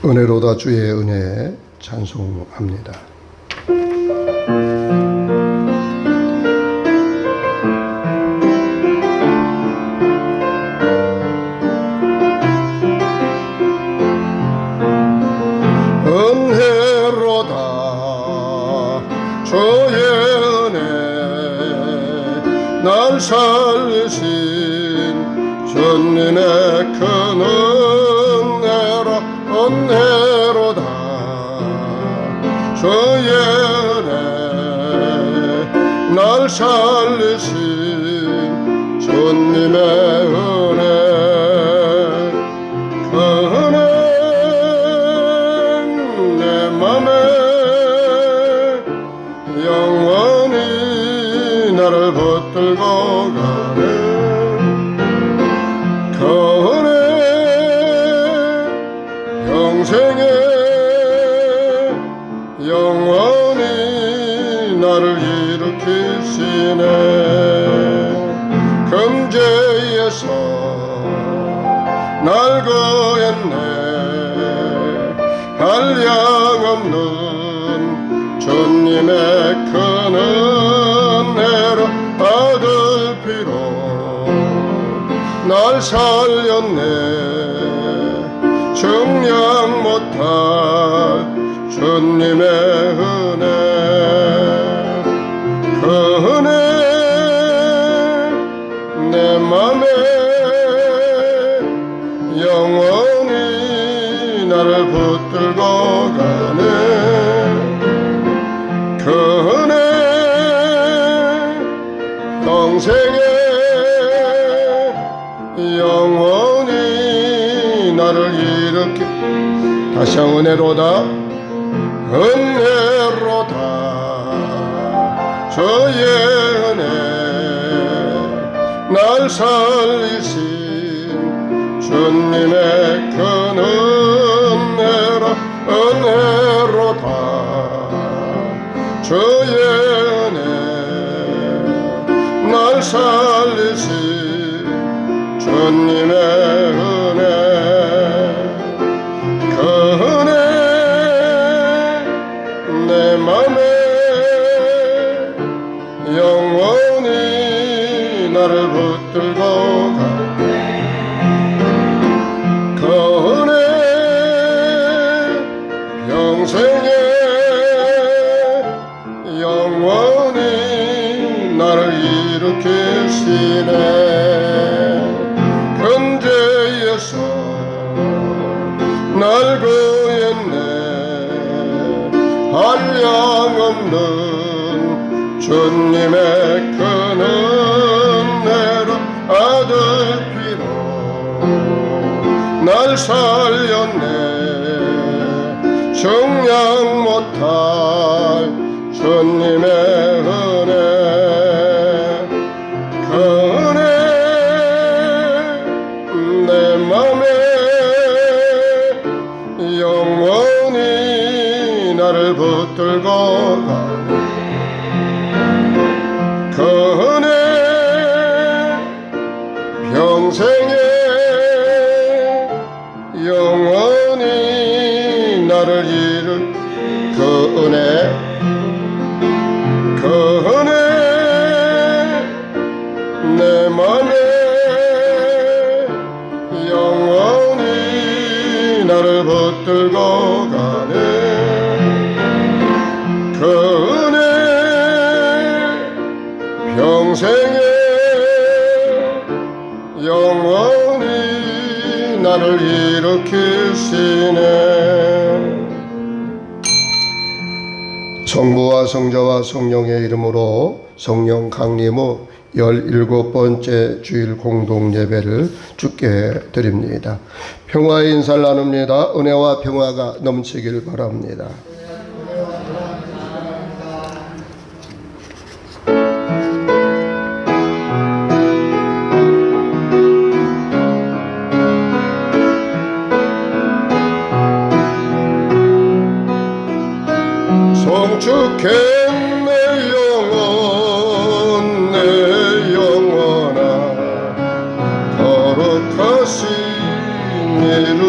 은혜로다 주의 은혜 찬송합니다. 은혜로다 주의 은혜 날 살리신 주님의 큰 은혜로다 주의 은혜 날 살리신 주님의 은혜 그 은혜 내 맘에 영원히 나를 붙들고 가네 그 은혜 평생에 영원히 나를 일으키시네 금제에서 날 구했네 한량없는 주님의 큰 은혜로 아들 피로 날 살렸네 증량 못할 주님의 은혜 그 은혜 내 맘에 영원히 나를 붙들고 가네 그 은혜 평생에 영원히 나를 일으키 다시 한 은혜로다 은혜로다 주의 은혜 날 살리신 주님의 큰 은혜로다 주의 은혜 날 살리신 주님의 은혜 그 은혜 내 맘에 영원히 나를 붙들고 가네 그 은혜 평생에 영원히 나를 일으키시네 금제에서 날 구했네 한량없는 주님의 큰 은혜로 아들 피로 날 살렸네 증량 못할 주님의 은혜 그 은혜 내 맘에 영원히 나를 붙들고 가네 그 은혜 평생에 영원히 나를 그 은혜 그 은혜 내 맘에 영원히 나를 붙들고 가네 그 은혜 평생에 영원히 나를 일으키시네 성부와 성자와 성령의 이름으로 성령 강림 후 17번째 주일 공동 예배를 주께 드립니다. 평화의 인사를 나눕니다. 은혜와 평화가 넘치길 바랍니다. 성축해 내 영혼아 거룩하신 이름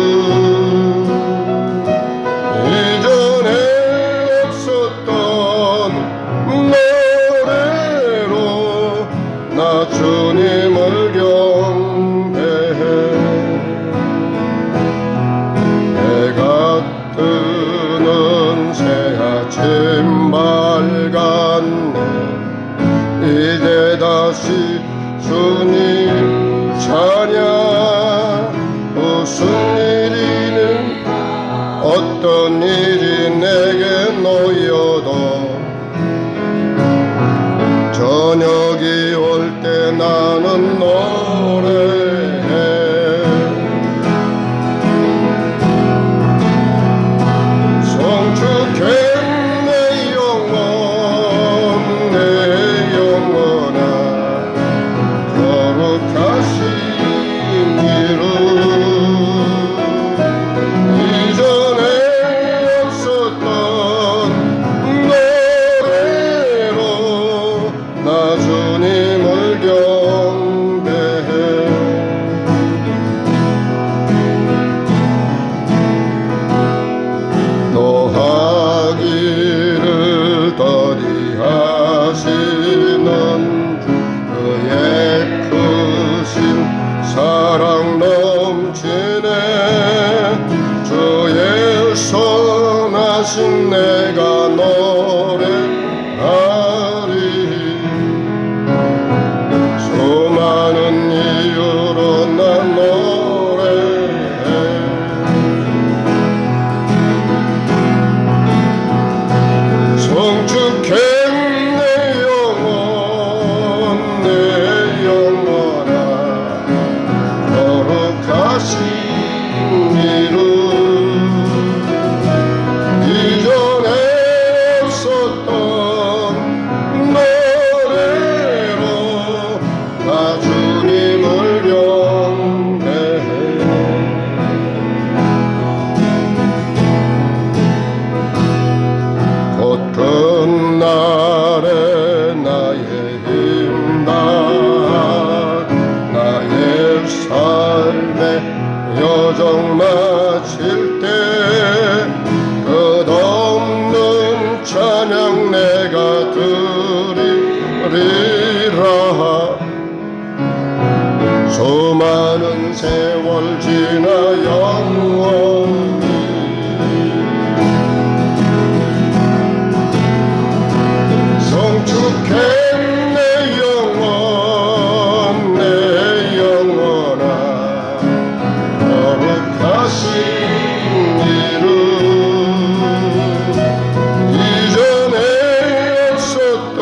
뜨는 새 아침 밝았네. 이제 다시 주님 찬양. 무슨 일이는 어떤 일이 내게 놓여도 저녁이 올 때 나는 노래해. 송축해 내 영혼 내 영혼아 거룩하신 이름. 이전에 없었던 노래로 나 주님을 경배해. 노하기를 더디하시는 그의 크신 사랑 넘치네. 주의 선하신 내가 노래하리. 수많은 이유로 난 노래해. 송축해 내 영혼 내 영혼아 거룩하신 이름. 이전에 없었던 노래로 나 주님을 경배해. 곧 끝날에 나의 힘다 나의 삶의 여정 마칠 때 끝없는 찬양 내가 드리리라. 수많은 세월 지나 영원히 송축해 내 영혼 내 영혼아 거룩하신 이름. 이전에 없었던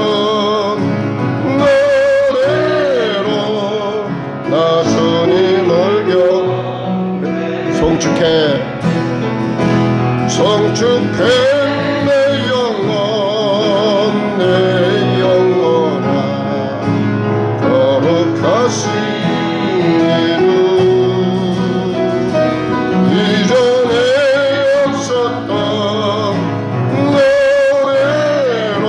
노래로 나 주님을 경배해. 송축해 송축해 내 영혼 내 영혼아 거룩하신 이름. 이전에 없었던 노래로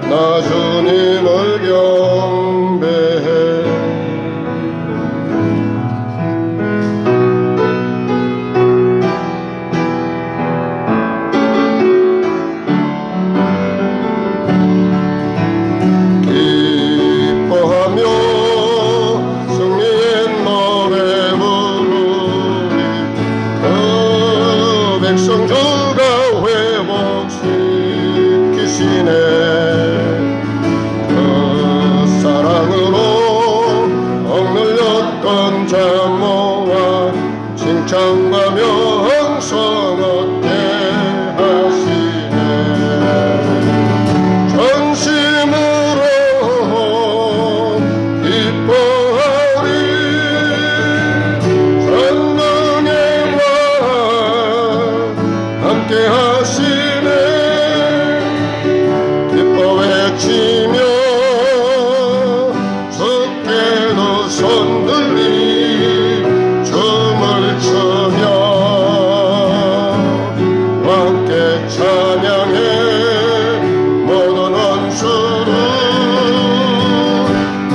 나 주님을 경배해. 백성주가 회복시키시네. 그 사랑으로 억눌렸던 자모와 칭찬과 명성 얻게 하시네. 전심으로 기뻐하리. 함께 하시네. 기뻐 외치며 주께도 손들리 춤을 추며 함께 찬양해. 모든 원수를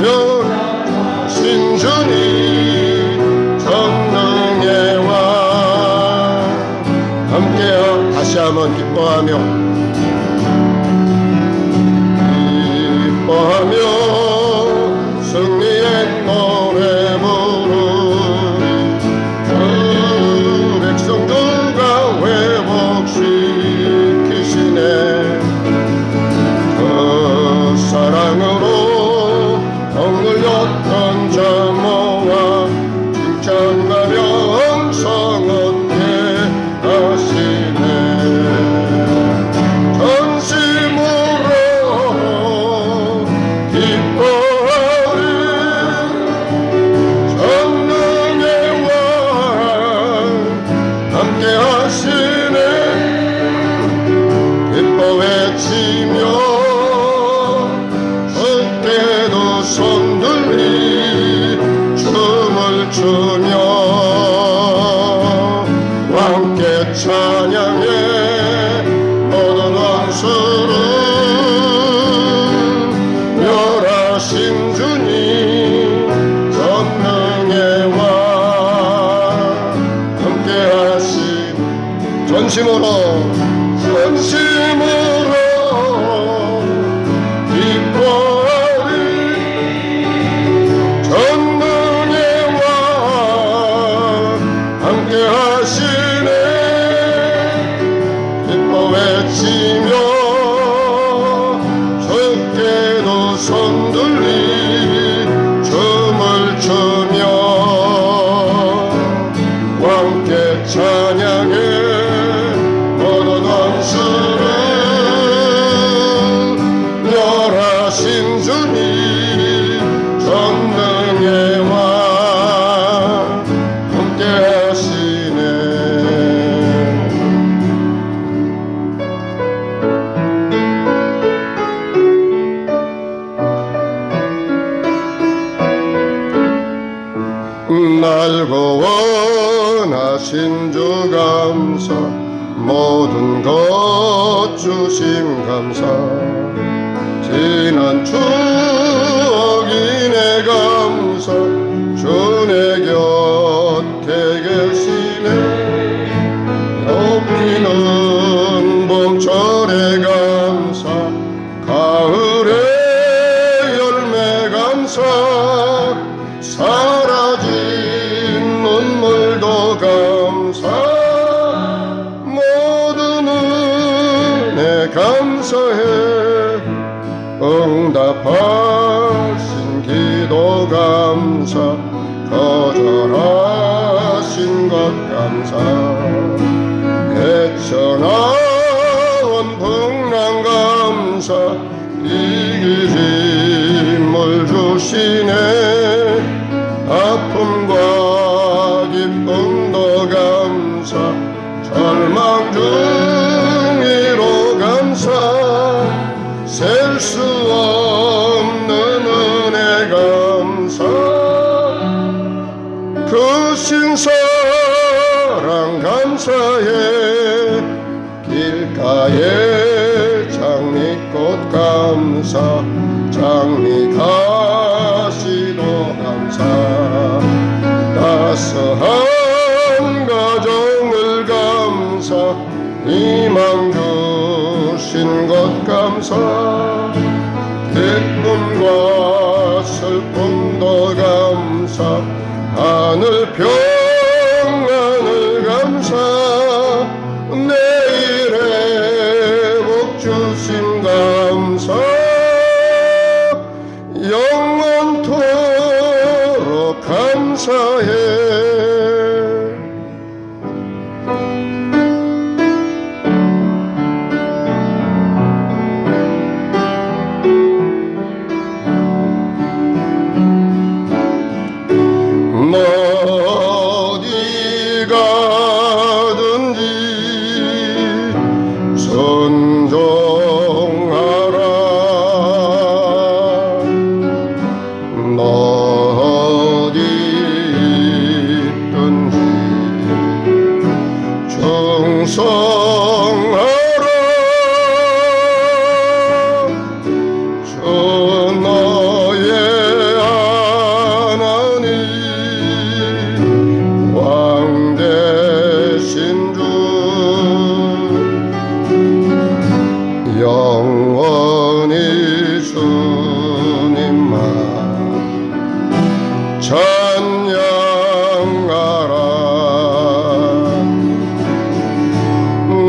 멸하신 주님 전능의 왕. 함께하 다시 한번 기뻐하며 승리의 노래 부르리. 그 백성들과 회복 찬양해 모든 원수를 멸하신 주님 전능의 왕 함께하신 전심으로 기뻐하리 전능의 왕 함께하시네 기뻐 외치며 주께도 손들리 춤을 추며 왕께 찬양해 모든 원수를 멸하신 주님 전능의 왕 함께하시네 날고 원하신 주 감사 모든 것 주심 감사 지난 추억이네 감사 주내 곁에 계시네 높이는 봄철의 감사 가을의 열매 감사 사라진 눈물도 감사 모든 은혜 감사해 응답하신 기도 감사 거절하신 것 감사 헤쳐나온 풍랑 감사 이기심을 주시네 아픔과 기쁨도 감사 절망 중이로 감사 셀 수 없는 은혜 감사 크신 사랑 감사해 길가에 장미꽃 감사 장미 가시도 감사 따스한 가정을 감사 희망 주신 것 감사 기쁨과 슬픔도 감사 하늘 평안을 감사 내일의 복 주심 감사 영원토록 감사해 어디 가든지 순종하라 어디 있든지 충성하라 주 너의 영원히 주님만 찬양하라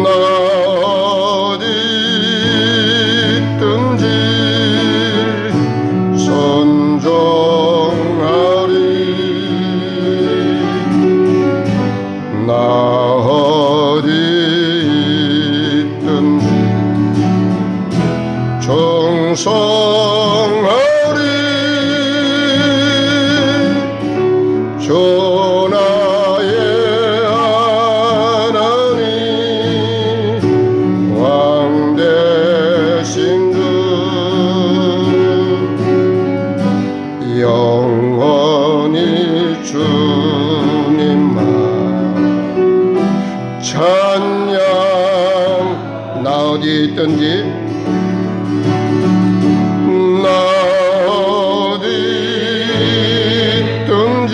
나 어디 있든지 순종하리 나 어디 있든지 충성하리 주 나의 하나님 왕 되신 주 영원히 주님만 찬양. 나 어디 있든지 나 어디 있든지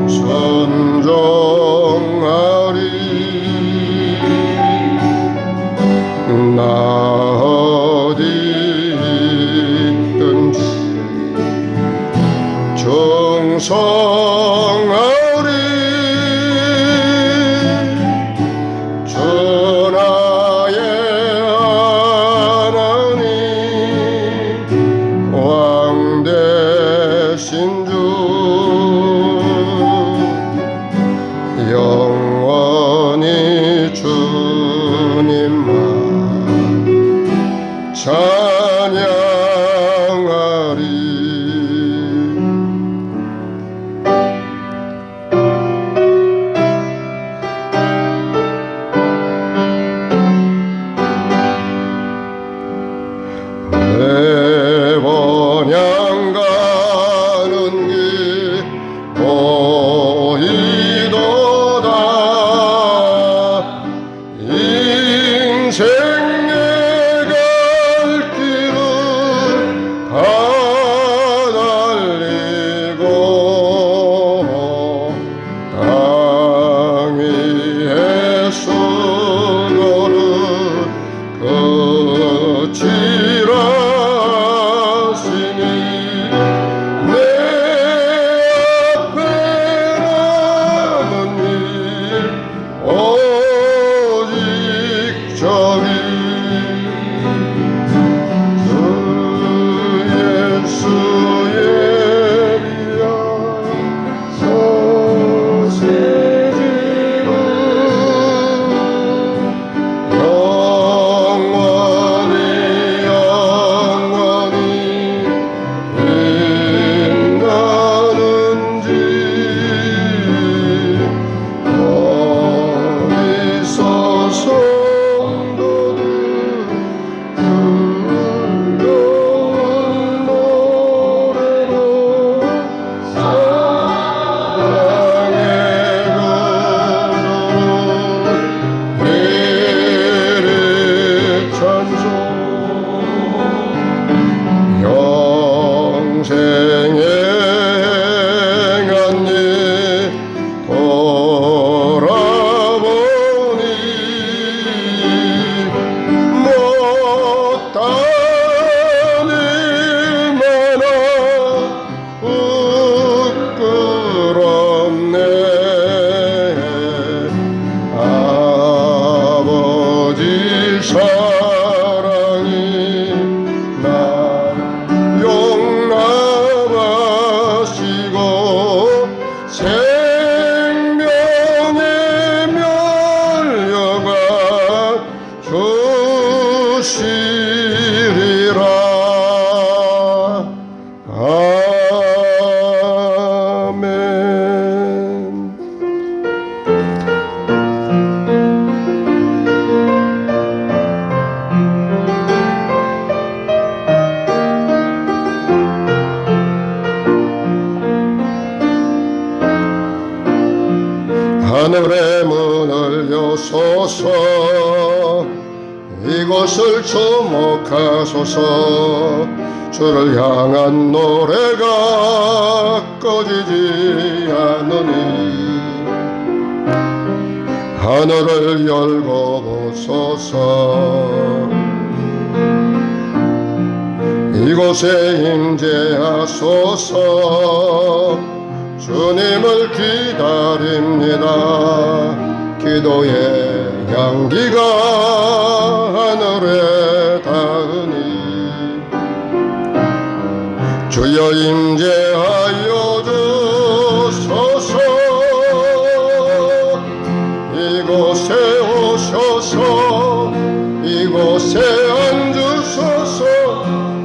선정하리. 나 어디 있든지 정성하리. 주 나의 하나님 왕 되신 주 영원히 주님만 찬양하리. 내 번향 가는 길 보이도다. 인생의 갈 길은 다 달리고 땅 위에 수고를 거치라시니 내 앞에 남은 일 오직 저기 주 예수의 비야 소식으로 영원히 빛나는지 어디서 성도들 즐거운 노래로 사랑의 그룹 미리 찬송. 영생의 행한 일 돌아보니 못다닐 만한 부끄럽네. 아버지 사랑이 날 용납하시고 생명의 면류관 주시리라. 아멘. 하늘의 문을 여소서 이곳을 주목하소서. 주를 향한 노래가 꺼지지 않으니 하늘을 열고 보소서. 이곳에 임재하소서. 주님을 기다립니다. 기도의 향기가 하늘에 닿으니 주여 임재하여 주소서. 이곳에 오셔서 이곳에 앉으소서.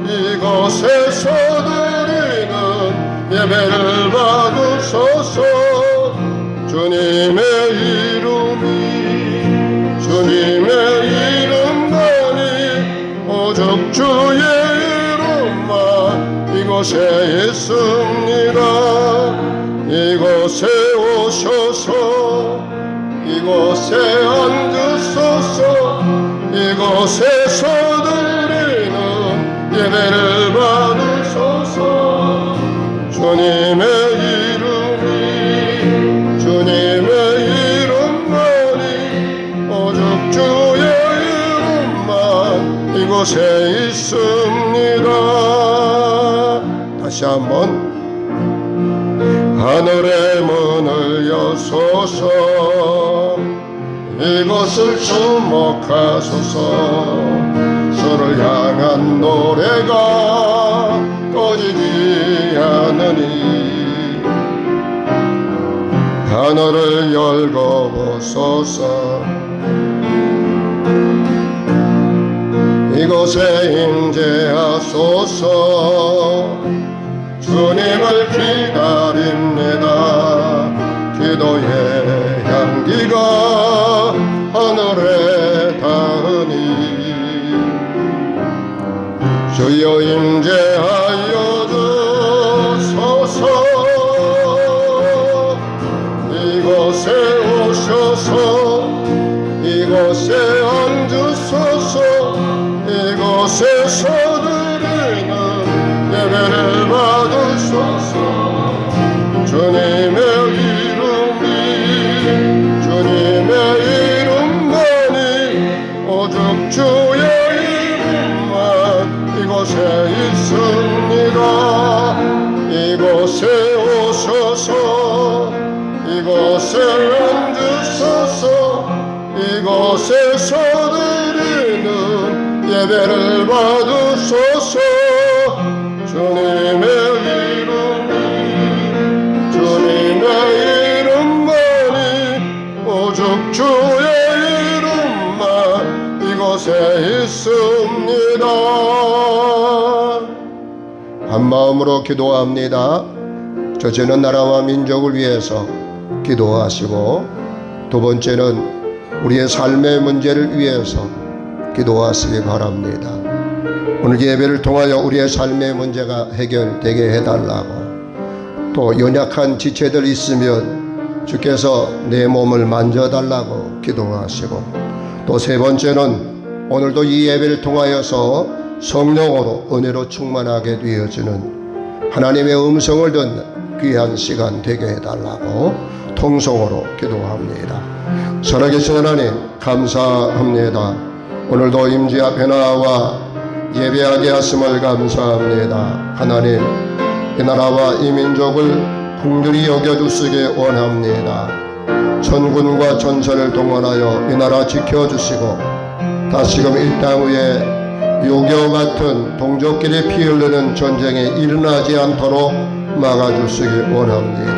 이곳에서 드리는 예배를 받으소서. 주님의 이름이 주님의 이름만이 오직 주의 이름만 이곳에 있습니다. 이곳에 오셔서 이곳에 앉으소서. 이곳에서 드리는 예배를 받으소서. 주님의 주님의 이름만이 오직 주의 이름만 이곳에 있습니다. 다시 한번 하늘의 문을 여소서. 이곳을 주목하소서. 주를 향한 노래가 꺼지지 않으니 하늘을 열고 보소서. 이곳에 임재하소서. 주님을 기다립니다. 기도의 향기가 하늘에 닿으니 주여 임재하여 주소서. 이곳에 오셔서 이곳에 앉으소서. 이곳에서 드리는 예배를 받으소서. 주님의 이름만이 오직 주의 이름만 이곳에 있습니다. 이곳에 오셔서 이곳에 앉으소서. 이곳에서 드리는 예배를 받으소서. 주님의 이름만이 오직 주의 이름만 이곳에 있습니다. 한마음으로 기도합니다. 첫째는 나라와 민족을 위해서 기도하시고, 두 번째는 우리의 삶의 문제를 위해서 기도하시기 바랍니다. 오늘 예배를 통하여 우리의 삶의 문제가 해결되게 해달라고, 또 연약한 지체들 있으면 주께서 내 몸을 만져달라고 기도하시고, 또 세 번째는 오늘도 이 예배를 통하여서 성령으로 은혜로 충만하게 되어지는 하나님의 음성을 듣는 귀한 시간 되게 해달라고 통성으로 기도합니다. 살아계신 하나님 감사합니다. 오늘도 임재 앞에 나와 예배하게 하심을 감사합니다. 하나님, 이 나라와 이 민족을 긍휼히 여겨주시기 원합니다. 천군과 전선을 동원하여 이 나라 지켜주시고, 다시금 이 땅 위에 요교 같은 동족끼리 피 흘리는 전쟁이 일어나지 않도록 막아주시기 원합니다.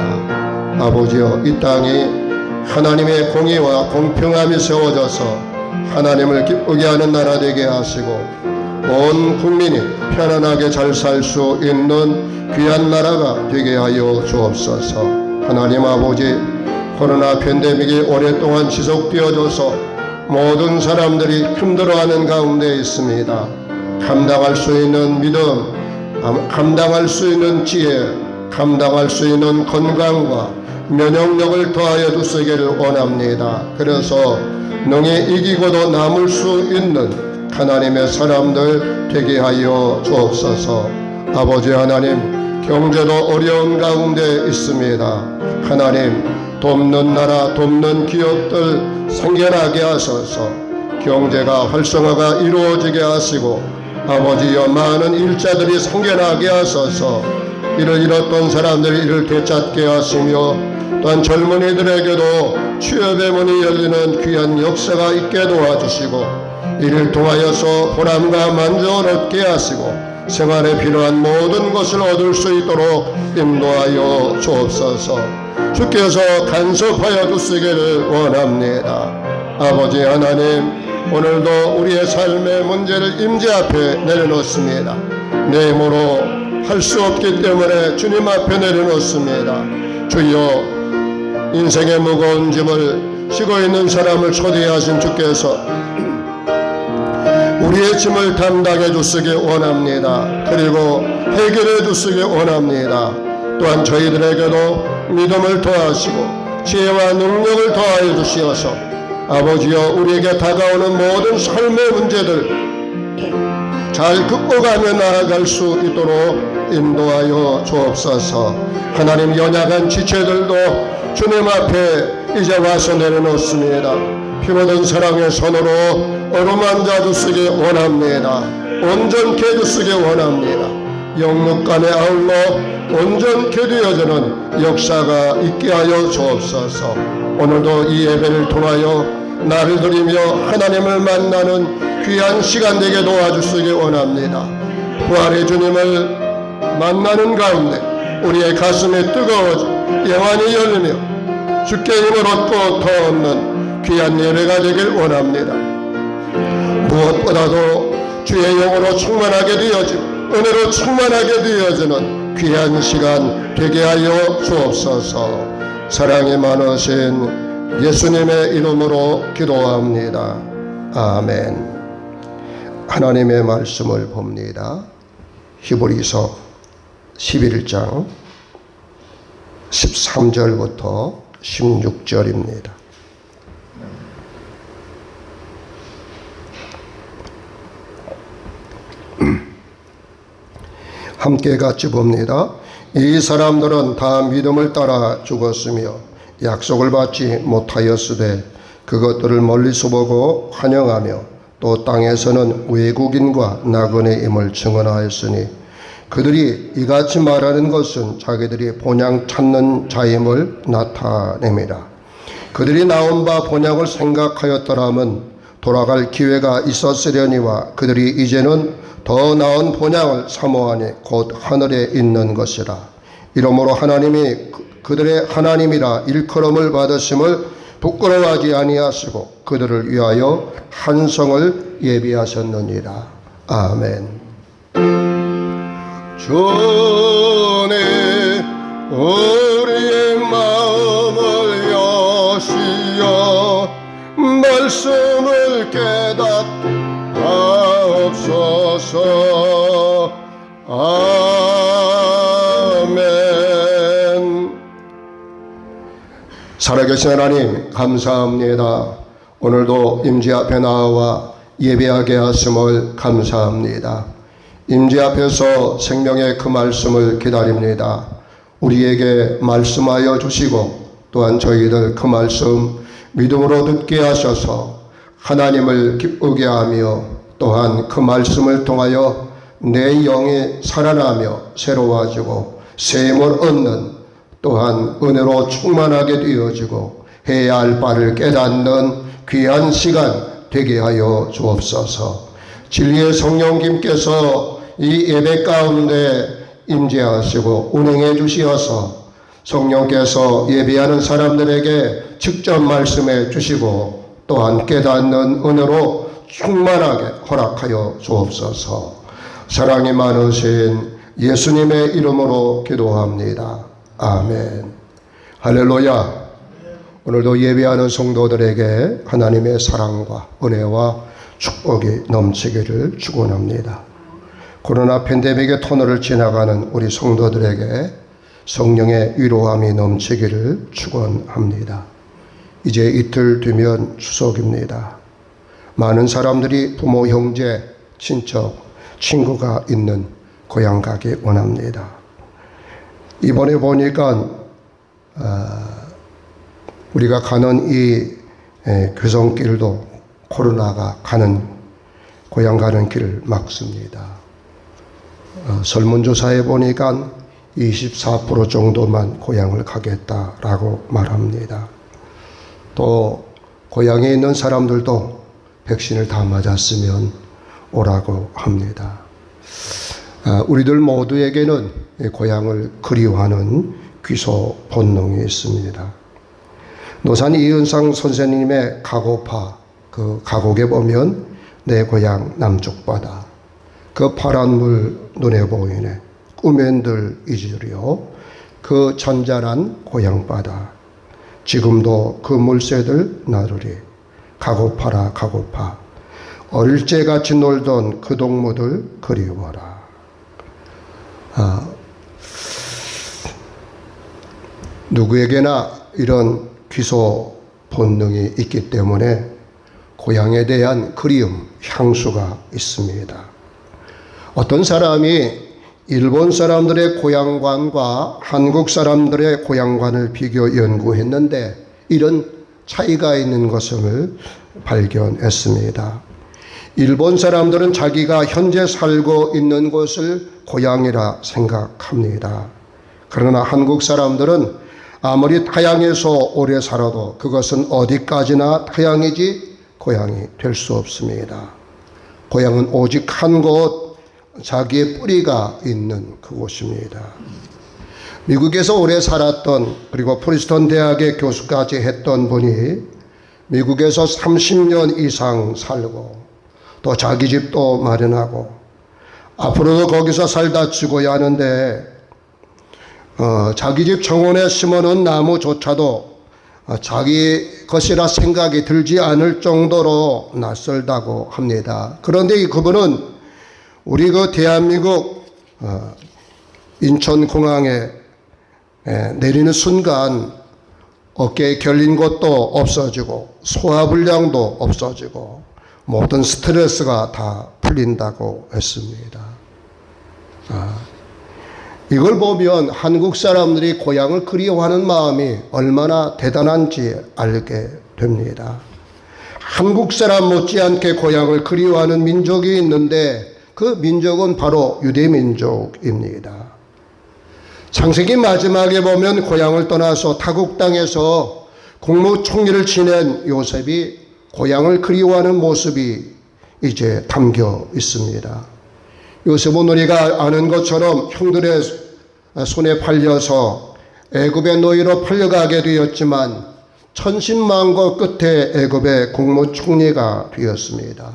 아버지여, 이 땅이 하나님의 공의와 공평함이 세워져서 하나님을 기쁘게 하는 나라 되게 하시고, 온 국민이 편안하게 잘 살 수 있는 귀한 나라가 되게 하여 주옵소서. 하나님 아버지, 코로나 팬데믹이 오랫동안 지속되어져서 모든 사람들이 힘들어하는 가운데 있습니다. 감당할 수 있는 믿음, 감당할 수 있는 지혜, 감당할 수 있는 건강과 면역력을 더하여 주시기를 원합니다. 그래서 능히 이기고도 남을 수 있는 하나님의 사람들 되게 하여 주옵소서. 아버지 하나님, 경제도 어려운 가운데 있습니다. 하나님, 돕는 나라, 돕는 기업들 생겨나게 하소서. 경제가 활성화가 이루어지게 하시고, 아버지여, 많은 일자들이 생겨나게 하소서. 이를 잃었던 사람들이 이를 되찾게 하시며, 또한 젊은이들에게도 취업의 문이 열리는 귀한 역사가 있게 도와주시고, 이를 통하여서 보람과 만족을 얻게 하시고, 생활에 필요한 모든 것을 얻을 수 있도록 인도하여 주옵소서. 주께서 간섭하여 주시기를 원합니다. 아버지 하나님, 오늘도 우리의 삶의 문제를 임재 앞에 내려놓습니다. 내 힘으로 할 수 없기 때문에 주님 앞에 내려놓습니다. 주여, 인생의 무거운 짐을 지고 있는 사람을 초대하신 주께서 우리의 짐을 담당해 주시기 원합니다. 그리고 해결해 주시기 원합니다. 또한 저희들에게도 믿음을 더하시고 지혜와 능력을 더하여 주시어서 아버지여 우리에게 다가오는 모든 삶의 문제들 잘 극복하며 나아갈 수 있도록 인도하여 주옵소서. 하나님, 연약한 지체들도 주님 앞에 이제 와서 내려놓습니다. 피고든 사랑의 손으로 어루만져 주시기 원합니다. 온전케 해주시기 원합니다. 영육 간의 아울러 온전케 되어지는 역사가 있게 하여 주옵소서. 오늘도 이 예배를 통하여 나를 드리며 하나님을 만나는 귀한 시간 되게 도와주시기 원합니다. 부활의 주님을 만나는 가운데 우리의 가슴이 뜨거워져 영안이 열리며 주께 힘을 얻고 더 얻는 귀한 예배가 되길 원합니다. 무엇보다도 주의 영으로 충만하게 되어지고 은혜로 충만하게 되어지는 귀한 시간 되게 하여 주옵소서. 사랑이 많으신 예수님의 이름으로 기도합니다. 아멘. 하나님의 말씀을 봅니다. 히브리서 11장 13절부터 16절입니다. 함께 같이 봅니다. 이 사람들은 다 믿음을 따라 죽었으며 약속을 받지 못하였으되 그것들을 멀리서 보고 환영하며 또 땅에서는 외국인과 나그네임을 증언하였으니 그들이 이같이 말하는 것은 자기들이 본향 찾는 자임을 나타냅니다. 그들이 나온 바 본향을 생각하였더라면 돌아갈 기회가 있었으려니와 그들이 이제는 더 나은 본향을 사모하니 곧 하늘에 있는 것이라. 이러므로 하나님이 그들의 하나님이라 일컬음을 받으심을 부끄러워하지 아니하시고 그들을 위하여 한성을 예비하셨느니라. 아멘. 주님 우리의 마음을 여시어 말씀을 깨닫옵소서. 아멘. 살아계신 하나님 감사합니다. 오늘도 임재 앞에 나와 예배하게 하심을 감사합니다. 임재 앞에서 생명의 그 말씀을 기다립니다. 우리에게 말씀하여 주시고 또한 저희들 그 말씀 믿음으로 듣게 하셔서 하나님을 기쁘게 하며 또한 그 말씀을 통하여 내 영이 살아나며 새로워지고 새 힘을 얻는 또한 은혜로 충만하게 되어지고 해야 할 바를 깨닫는 귀한 시간 되게 하여 주옵소서. 진리의 성령님께서 이 예배 가운데 임재하시고 운행해 주시어서 성령께서 예배하는 사람들에게 직접 말씀해 주시고 또한 깨닫는 은혜로 충만하게 허락하여 주옵소서. 사랑이 많으신 예수님의 이름으로 기도합니다. 아멘. 할렐루야. 오늘도 예배하는 성도들에게 하나님의 사랑과 은혜와 축복이 넘치기를 축원합니다. 코로나 팬데믹의 터널을 지나가는 우리 성도들에게 성령의 위로함이 넘치기를 축원합니다. 이제 이틀 뒤면 추석입니다. 많은 사람들이 부모, 형제, 친척, 친구가 있는 고향 가기 원합니다. 이번에 보니까 우리가 가는 이 교성길도 코로나가 가는 고향 가는 길을 막습니다. 설문조사에 보니까 24% 정도만 고향을 가겠다라고 말합니다. 또 고향에 있는 사람들도 백신을 다 맞았으면 오라고 합니다. 우리들 모두에게는 고향을 그리워하는 귀소 본능이 있습니다. 노산 이은상 선생님의 가고파, 그 가곡에 보면 내 고향 남쪽 바다, 그 파란 물 눈에 보이네, 꿈엔들 잊으리요, 그 잔잔한 고향 바다, 지금도 그 물새들 나르리, 가고파라 가고파, 어릴 적 같이 놀던 그 동무들 그리워라. 누구에게나 이런 귀소 본능이 있기 때문에 고향에 대한 그리움, 향수가 있습니다. 어떤 사람이 일본 사람들의 고향관과 한국 사람들의 고향관을 비교 연구했는데 이런 차이가 있는 것을 발견했습니다. 일본 사람들은 자기가 현재 살고 있는 곳을 고향이라 생각합니다. 그러나 한국 사람들은 아무리 타향에서 오래 살아도 그것은 어디까지나 타향이지 고향이 될 수 없습니다. 고향은 오직 한 곳, 자기의 뿌리가 있는 그곳입니다. 미국에서 오래 살았던, 그리고 프린스턴 대학의 교수까지 했던 분이 미국에서 30년 이상 살고 또 자기 집도 마련하고 앞으로도 거기서 살다 죽어야 하는데 자기 집 정원에 심어놓은 나무조차도 자기 것이라 생각이 들지 않을 정도로 낯설다고 합니다. 그런데 이 그분은 우리 그 대한민국 인천공항에 내리는 순간 어깨에 결린 것도 없어지고 소화불량도 없어지고 모든 스트레스가 다 풀린다고 했습니다. 이걸 보면 한국 사람들이 고향을 그리워하는 마음이 얼마나 대단한지 알게 됩니다. 한국 사람 못지않게 고향을 그리워하는 민족이 있는데 그 민족은 바로 유대민족입니다. 창세기 마지막에 보면 고향을 떠나서 타국 땅에서 국무총리를 지낸 요셉이 고향을 그리워하는 모습이 이제 담겨 있습니다. 요셉은 우리가 아는 것처럼 형들의 손에 팔려서 애굽의 노예로 팔려가게 되었지만 천신만고 끝에 애굽의 국무총리가 되었습니다.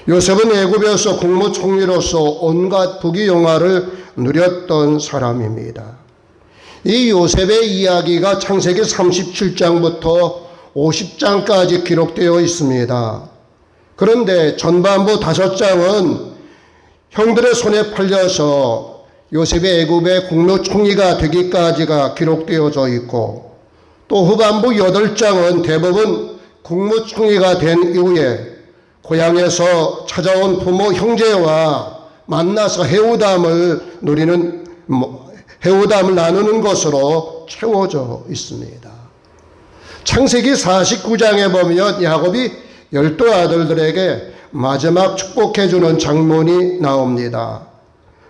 요셉은 애굽에서 국무총리로서 온갖 부귀영화를 누렸던 사람입니다. 이 요셉의 이야기가 창세기 37장부터 50장까지 기록되어 있습니다. 그런데 전반부 5장은 형들의 손에 팔려서 요셉이 애굽의 국무총리가 되기까지가 기록되어져 있고 또 후반부 8장은 대부분 국무총리가 된 이후에 고향에서 찾아온 부모 형제와 만나서 해우담을 나누는 것으로 채워져 있습니다. 창세기 49장에 보면 야곱이 12아들들에게 마지막 축복해주는 장면이 나옵니다.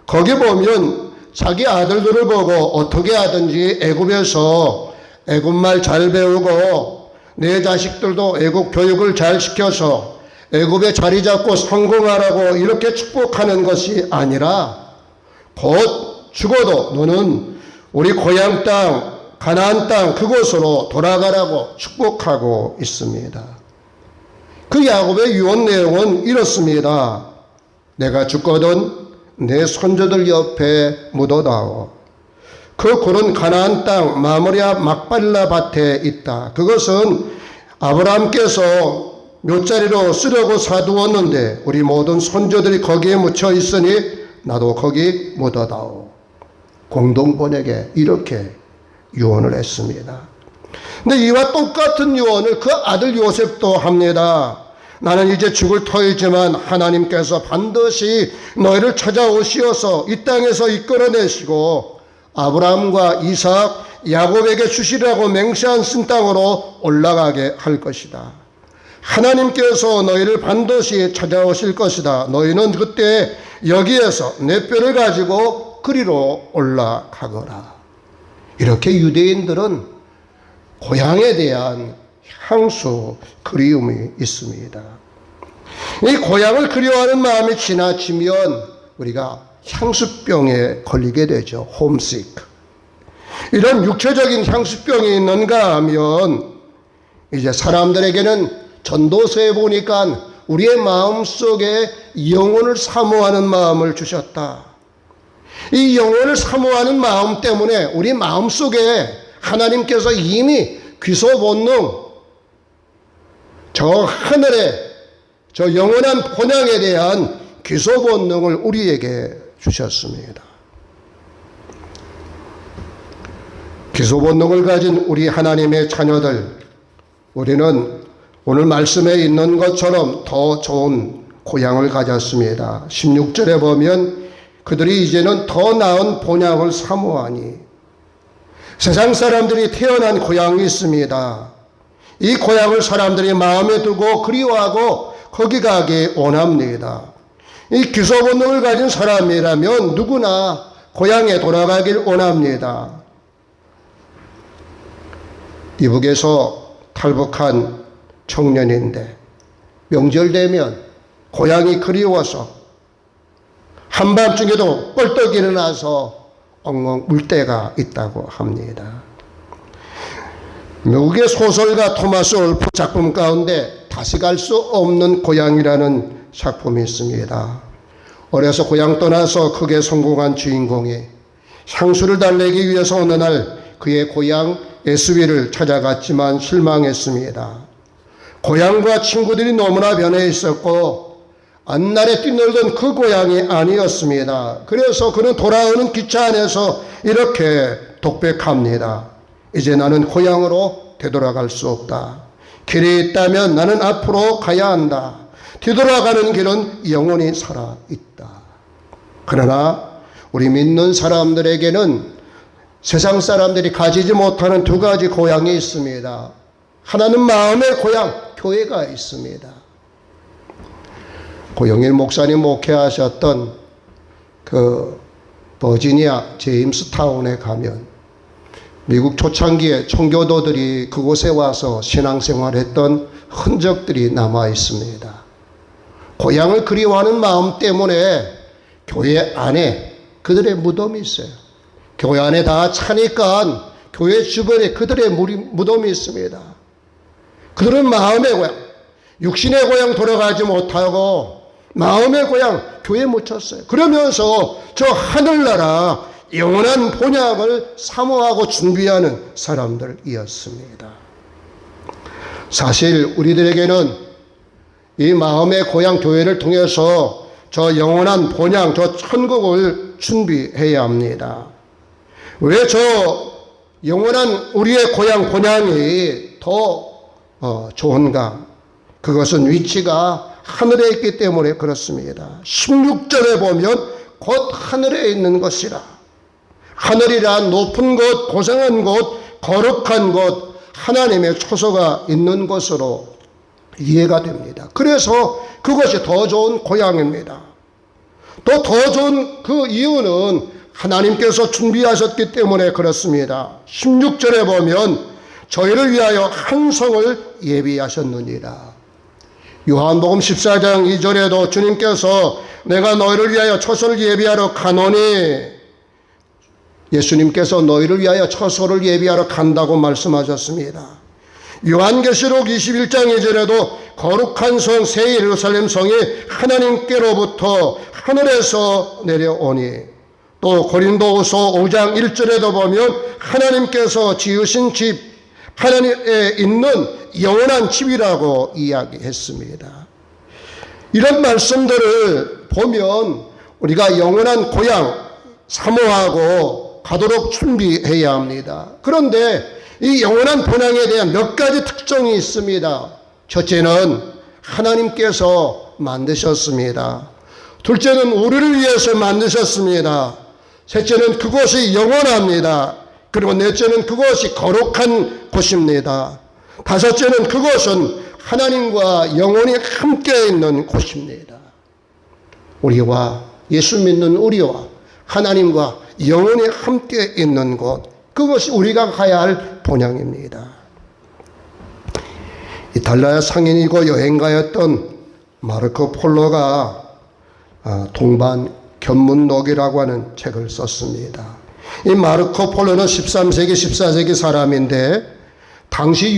거기 보면 자기 아들들을 보고 어떻게 하든지 애굽에서 애굽말 잘 배우고 내 자식들도 애굽 교육을 잘 시켜서 애굽에 자리 잡고 성공하라고 이렇게 축복하는 것이 아니라 곧 죽어도 너는 우리 고향 땅 가나안 땅 그곳으로 돌아가라고 축복하고 있습니다. 그 야곱의 유언 내용은 이렇습니다. 내가 죽거든 내 손자들 옆에 묻어다오. 그 굴은 가나안 땅 마므리아 막발라 밭에 있다. 그것은 아브라함께서 묘자리로 쓰려고 사두었는데 우리 모든 손자들이 거기에 묻혀 있으니 나도 거기 묻어다오. 공동번역에 이렇게 유언을 했습니다. 근데 이와 똑같은 유언을 그 아들 요셉도 합니다. 나는 이제 죽을 터이지만 하나님께서 반드시 너희를 찾아오시어서 이 땅에서 이끌어내시고 아브라함과 이삭, 야곱에게 주시라고 맹세한 쓴 땅으로 올라가게 할 것이다. 하나님께서 너희를 반드시 찾아오실 것이다. 너희는 그때 여기에서 내 뼈를 가지고 그리로 올라가거라. 이렇게 유대인들은 고향에 대한 향수, 그리움이 있습니다. 이 고향을 그리워하는 마음이 지나치면 우리가 향수병에 걸리게 되죠. 홈식. 이런 육체적인 향수병이 있는가 하면 이제 사람들에게는 전도서에 보니까 우리의 마음속에 영혼을 사모하는 마음을 주셨다. 이 영혼을 사모하는 마음 때문에 우리 마음속에 하나님께서 이미 귀소 본능, 저 하늘의 저 영원한 본향에 대한 귀소 본능을 우리에게 주셨습니다. 기소 본능을 가진 우리 하나님의 자녀들, 우리는 오늘 말씀에 있는 것처럼 더 좋은 고향을 가졌습니다. 16절에 보면 그들이 이제는 더 나은 본향을 사모하니, 세상 사람들이 태어난 고향이 있습니다. 이 고향을 사람들이 마음에 두고 그리워하고 거기 가기 원합니다. 이 기소 본능을 가진 사람이라면 누구나 고향에 돌아가길 원합니다. 이북에서 탈북한 청년인데 명절 되면 고향이 그리워서 한밤중에도 뻘떡 일어나서 엉엉 울 때가 있다고 합니다. 미국의 소설가 토마스 올프 작품 가운데 다시 갈 수 없는 고향이라는 작품이 있습니다. 어려서 고향 떠나서 크게 성공한 주인공이 향수를 달래기 위해서 어느 날 그의 고향 에스윌을 찾아갔지만 실망했습니다. 고향과 친구들이 너무나 변해 있었고 안날에 뛰놀던 그 고향이 아니었습니다. 그래서 그는 돌아오는 기차 안에서 이렇게 독백합니다. 이제 나는 고향으로 되돌아갈 수 없다. 길이 있다면 나는 앞으로 가야 한다. 뒤돌아가는 길은 영원히 살아있다. 그러나 우리 믿는 사람들에게는 세상 사람들이 가지지 못하는 두 가지 고향이 있습니다. 하나는 마음의 고향, 교회가 있습니다. 고영일 목사님 목회하셨던 그 버지니아 제임스타운에 가면 미국 초창기에 청교도들이 그곳에 와서 신앙생활했던 흔적들이 남아 있습니다. 고향을 그리워하는 마음 때문에 교회 안에 그들의 무덤이 있어요. 교회 안에 다 차니까 교회 주변에 그들의 무덤이 있습니다. 그들은 마음의 고향, 육신의 고향 돌아가지 못하고 마음의 고향 교회에 묻혔어요. 그러면서 저 하늘나라 영원한 본향을 사모하고 준비하는 사람들이었습니다. 사실 우리들에게는 이 마음의 고향 교회를 통해서 저 영원한 본향, 저 천국을 준비해야 합니다. 왜 저 영원한 우리의 고향 본향이 더 좋은가? 그것은 위치가 하늘에 있기 때문에 그렇습니다. 16절에 보면 곧 하늘에 있는 것이라. 하늘이란 높은 곳, 고상한 곳, 거룩한 곳, 하나님의 초소가 있는 것으로 이해가 됩니다. 그래서 그것이 더 좋은 고향입니다. 또 더 좋은 그 이유는 하나님께서 준비하셨기 때문에 그렇습니다. 16절에 보면 저희를 위하여 한 성을 예비하셨느니라. 요한복음 14장 2절에도 주님께서 내가 너희를 위하여 처소를 예비하러 가노니, 예수님께서 너희를 위하여 처소를 예비하러 간다고 말씀하셨습니다. 요한계시록 21장 2절에도 거룩한 성 새 예루살렘 성이 하나님께로부터 하늘에서 내려오니, 또 고린도후서 5장 1절에도 보면 하나님께서 지으신 집, 하나님에 있는 영원한 집이라고 이야기했습니다. 이런 말씀들을 보면 우리가 영원한 고향 사모하고 가도록 준비해야 합니다. 그런데 이 영원한 본향에 대한 몇 가지 특징이 있습니다. 첫째는 하나님께서 만드셨습니다. 둘째는 우리를 위해서 만드셨습니다. 셋째는 그곳이 영원합니다. 그리고 넷째는 그것이 거룩한 곳입니다. 다섯째는 그것은 하나님과 영원히 함께 있는 곳입니다. 우리와 예수 믿는 우리와 하나님과 영원히 함께 있는 곳, 그것이 우리가 가야 할 본향입니다. 이탈리아 상인이고 여행가였던 마르코 폴로가 동반 견문록이라고 하는 책을 썼습니다. 이 마르코 폴로는 13세기, 14세기 사람인데 당시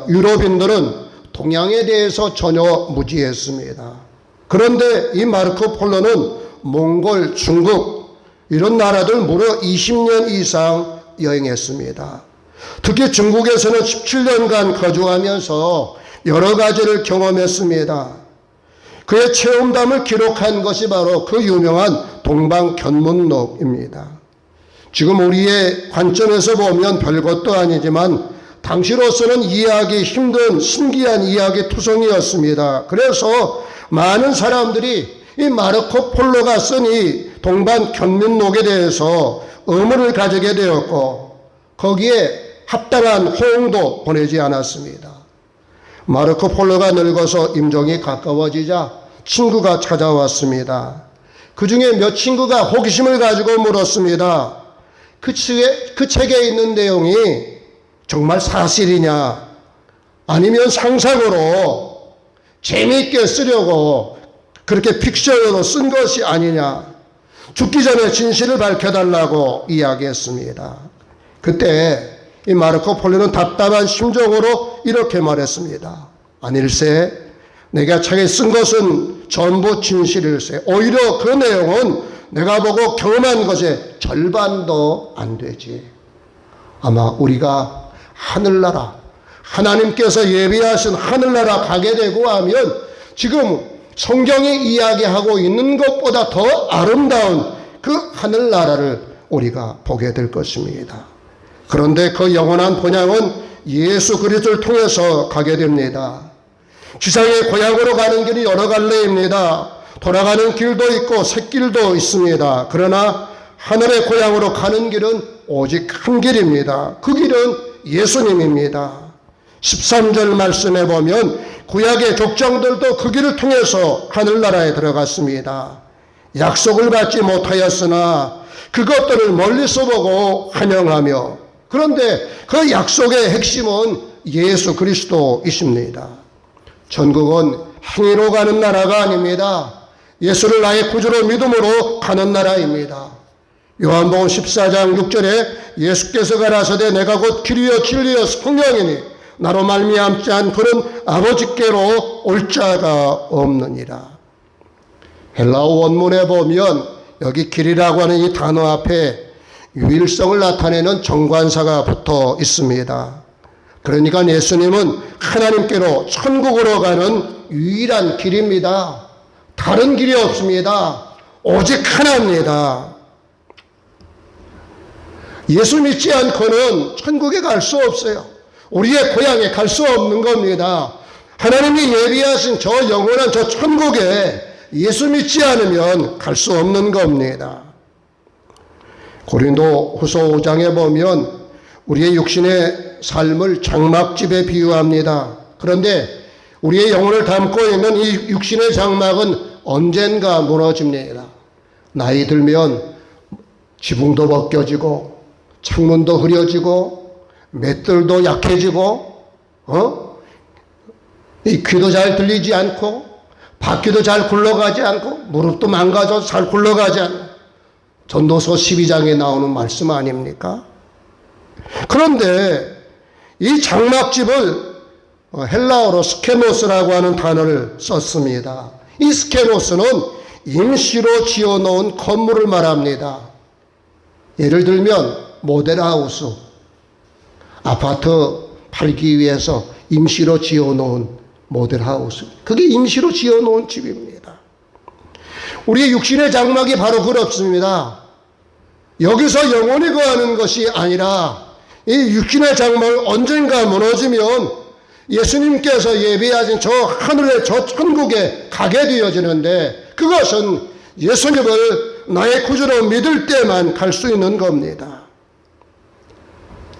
유럽인들은 동양에 대해서 전혀 무지했습니다. 그런데 이 마르코 폴로는 몽골, 중국 이런 나라들 무려 20년 이상 여행했습니다. 특히 중국에서는 17년간 거주하면서 여러 가지를 경험했습니다. 그의 체험담을 기록한 것이 바로 그 유명한 동방견문록입니다. 지금 우리의 관점에서 보면 별것도 아니지만 당시로서는 이해하기 힘든 신기한 이야기 투성이었습니다. 그래서 많은 사람들이 이 마르코 폴로가 쓴 이 동방 견민록에 대해서 의문을 가지게 되었고 거기에 합당한 호응도 보내지 않았습니다. 마르코 폴로가 늙어서 임종이 가까워지자 친구가 찾아왔습니다. 그 중에 몇 친구가 호기심을 가지고 물었습니다. 그 책에 있는 내용이 정말 사실이냐 아니면 상상으로 재미있게 쓰려고 그렇게 픽션으로 쓴 것이 아니냐, 죽기 전에 진실을 밝혀달라고 이야기했습니다. 그때 이 마르코 폴로는 답답한 심정으로 이렇게 말했습니다. 아닐세, 내가 책에 쓴 것은 전부 진실일세. 오히려 그 내용은 내가 보고 경험한 것의 절반도 안 되지. 아마 우리가 하늘나라, 하나님께서 예비하신 하늘나라 가게 되고 하면 지금 성경이 이야기하고 있는 것보다 더 아름다운 그 하늘나라를 우리가 보게 될 것입니다. 그런데 그 영원한 본향은 예수 그리스도를 통해서 가게 됩니다. 지상의 고향으로 가는 길이 여러 갈래입니다. 돌아가는 길도 있고 샛길도 있습니다. 그러나 하늘의 고향으로 가는 길은 오직 한 길입니다. 그 길은 예수님입니다. 13절 말씀에 보면 구약의 족장들도 그 길을 통해서 하늘나라에 들어갔습니다. 약속을 받지 못하였으나 그것들을 멀리서 보고 환영하며, 그런데 그 약속의 핵심은 예수 그리스도이십니다. 천국은 행위로 가는 나라가 아닙니다. 예수를 나의 구주로 믿음으로 가는 나라입니다. 요한복음 14장 6절에 예수께서 가라사대 내가 곧 길이요 진리요 성령이니 나로 말미암지 않고는 아버지께로 올 자가 없느니라. 헬라어 원문에 보면 여기 길이라고 하는 이 단어 앞에 유일성을 나타내는 정관사가 붙어 있습니다. 그러니까 예수님은 하나님께로 천국으로 가는 유일한 길입니다. 다른 길이 없습니다. 오직 하나입니다. 예수 믿지 않고는 천국에 갈 수 없어요. 우리의 고향에 갈 수 없는 겁니다. 하나님이 예비하신 저 영원한 저 천국에 예수 믿지 않으면 갈 수 없는 겁니다. 고린도 후서 5장에 보면 우리의 육신의 삶을 장막집에 비유합니다. 그런데 우리의 영혼을 담고 있는 이 육신의 장막은 언젠가 무너집니다. 나이 들면 지붕도 벗겨지고 창문도 흐려지고 맷들도 약해지고 이 귀도 잘 들리지 않고 바퀴도 잘 굴러가지 않고 무릎도 망가져서 잘 굴러가지 않고 전도서 12장에 나오는 말씀 아닙니까? 그런데 이 장막집을 헬라어로 스케노스라고 하는 단어를 썼습니다. 이 스케노스는 임시로 지어놓은 건물을 말합니다. 예를 들면 모델하우스, 아파트 팔기 위해서 임시로 지어놓은 모델하우스, 그게 임시로 지어놓은 집입니다. 우리의 육신의 장막이 바로 그렇습니다. 여기서 영원히 거하는 것이 아니라 이 육신의 장막을 언젠가 무너지면 예수님께서 예비하신 저 하늘의 저 천국에 가게 되어지는데, 그것은 예수님을 나의 구주로 믿을 때만 갈 수 있는 겁니다.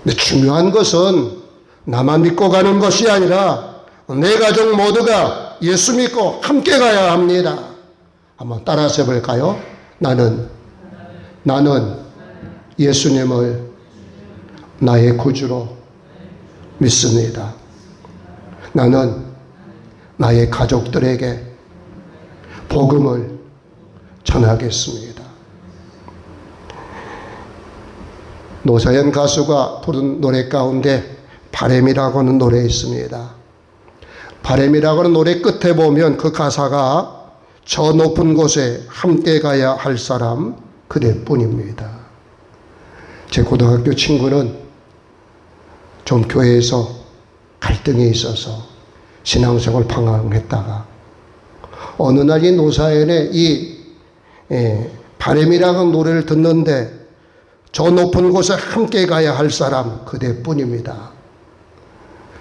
근데 중요한 것은 나만 믿고 가는 것이 아니라 내 가족 모두가 예수 믿고 함께 가야 합니다. 한번 따라서 해볼까요? 나는 예수님을 나의 구주로 믿습니다. 나는 나의 가족들에게 복음을 전하겠습니다. 노사연 가수가 부른 노래 가운데 바램이라고 하는 노래 있습니다. 바램이라고 하는 노래 끝에 보면 그 가사가 저 높은 곳에 함께 가야 할 사람 그대뿐입니다. 제 고등학교 친구는 좀 교회에서 갈등이 있어서 신앙생활 방황했다가 어느 날 이 노사연의 이 바램이라는 노래를 듣는데 저 높은 곳에 함께 가야 할 사람 그대뿐입니다.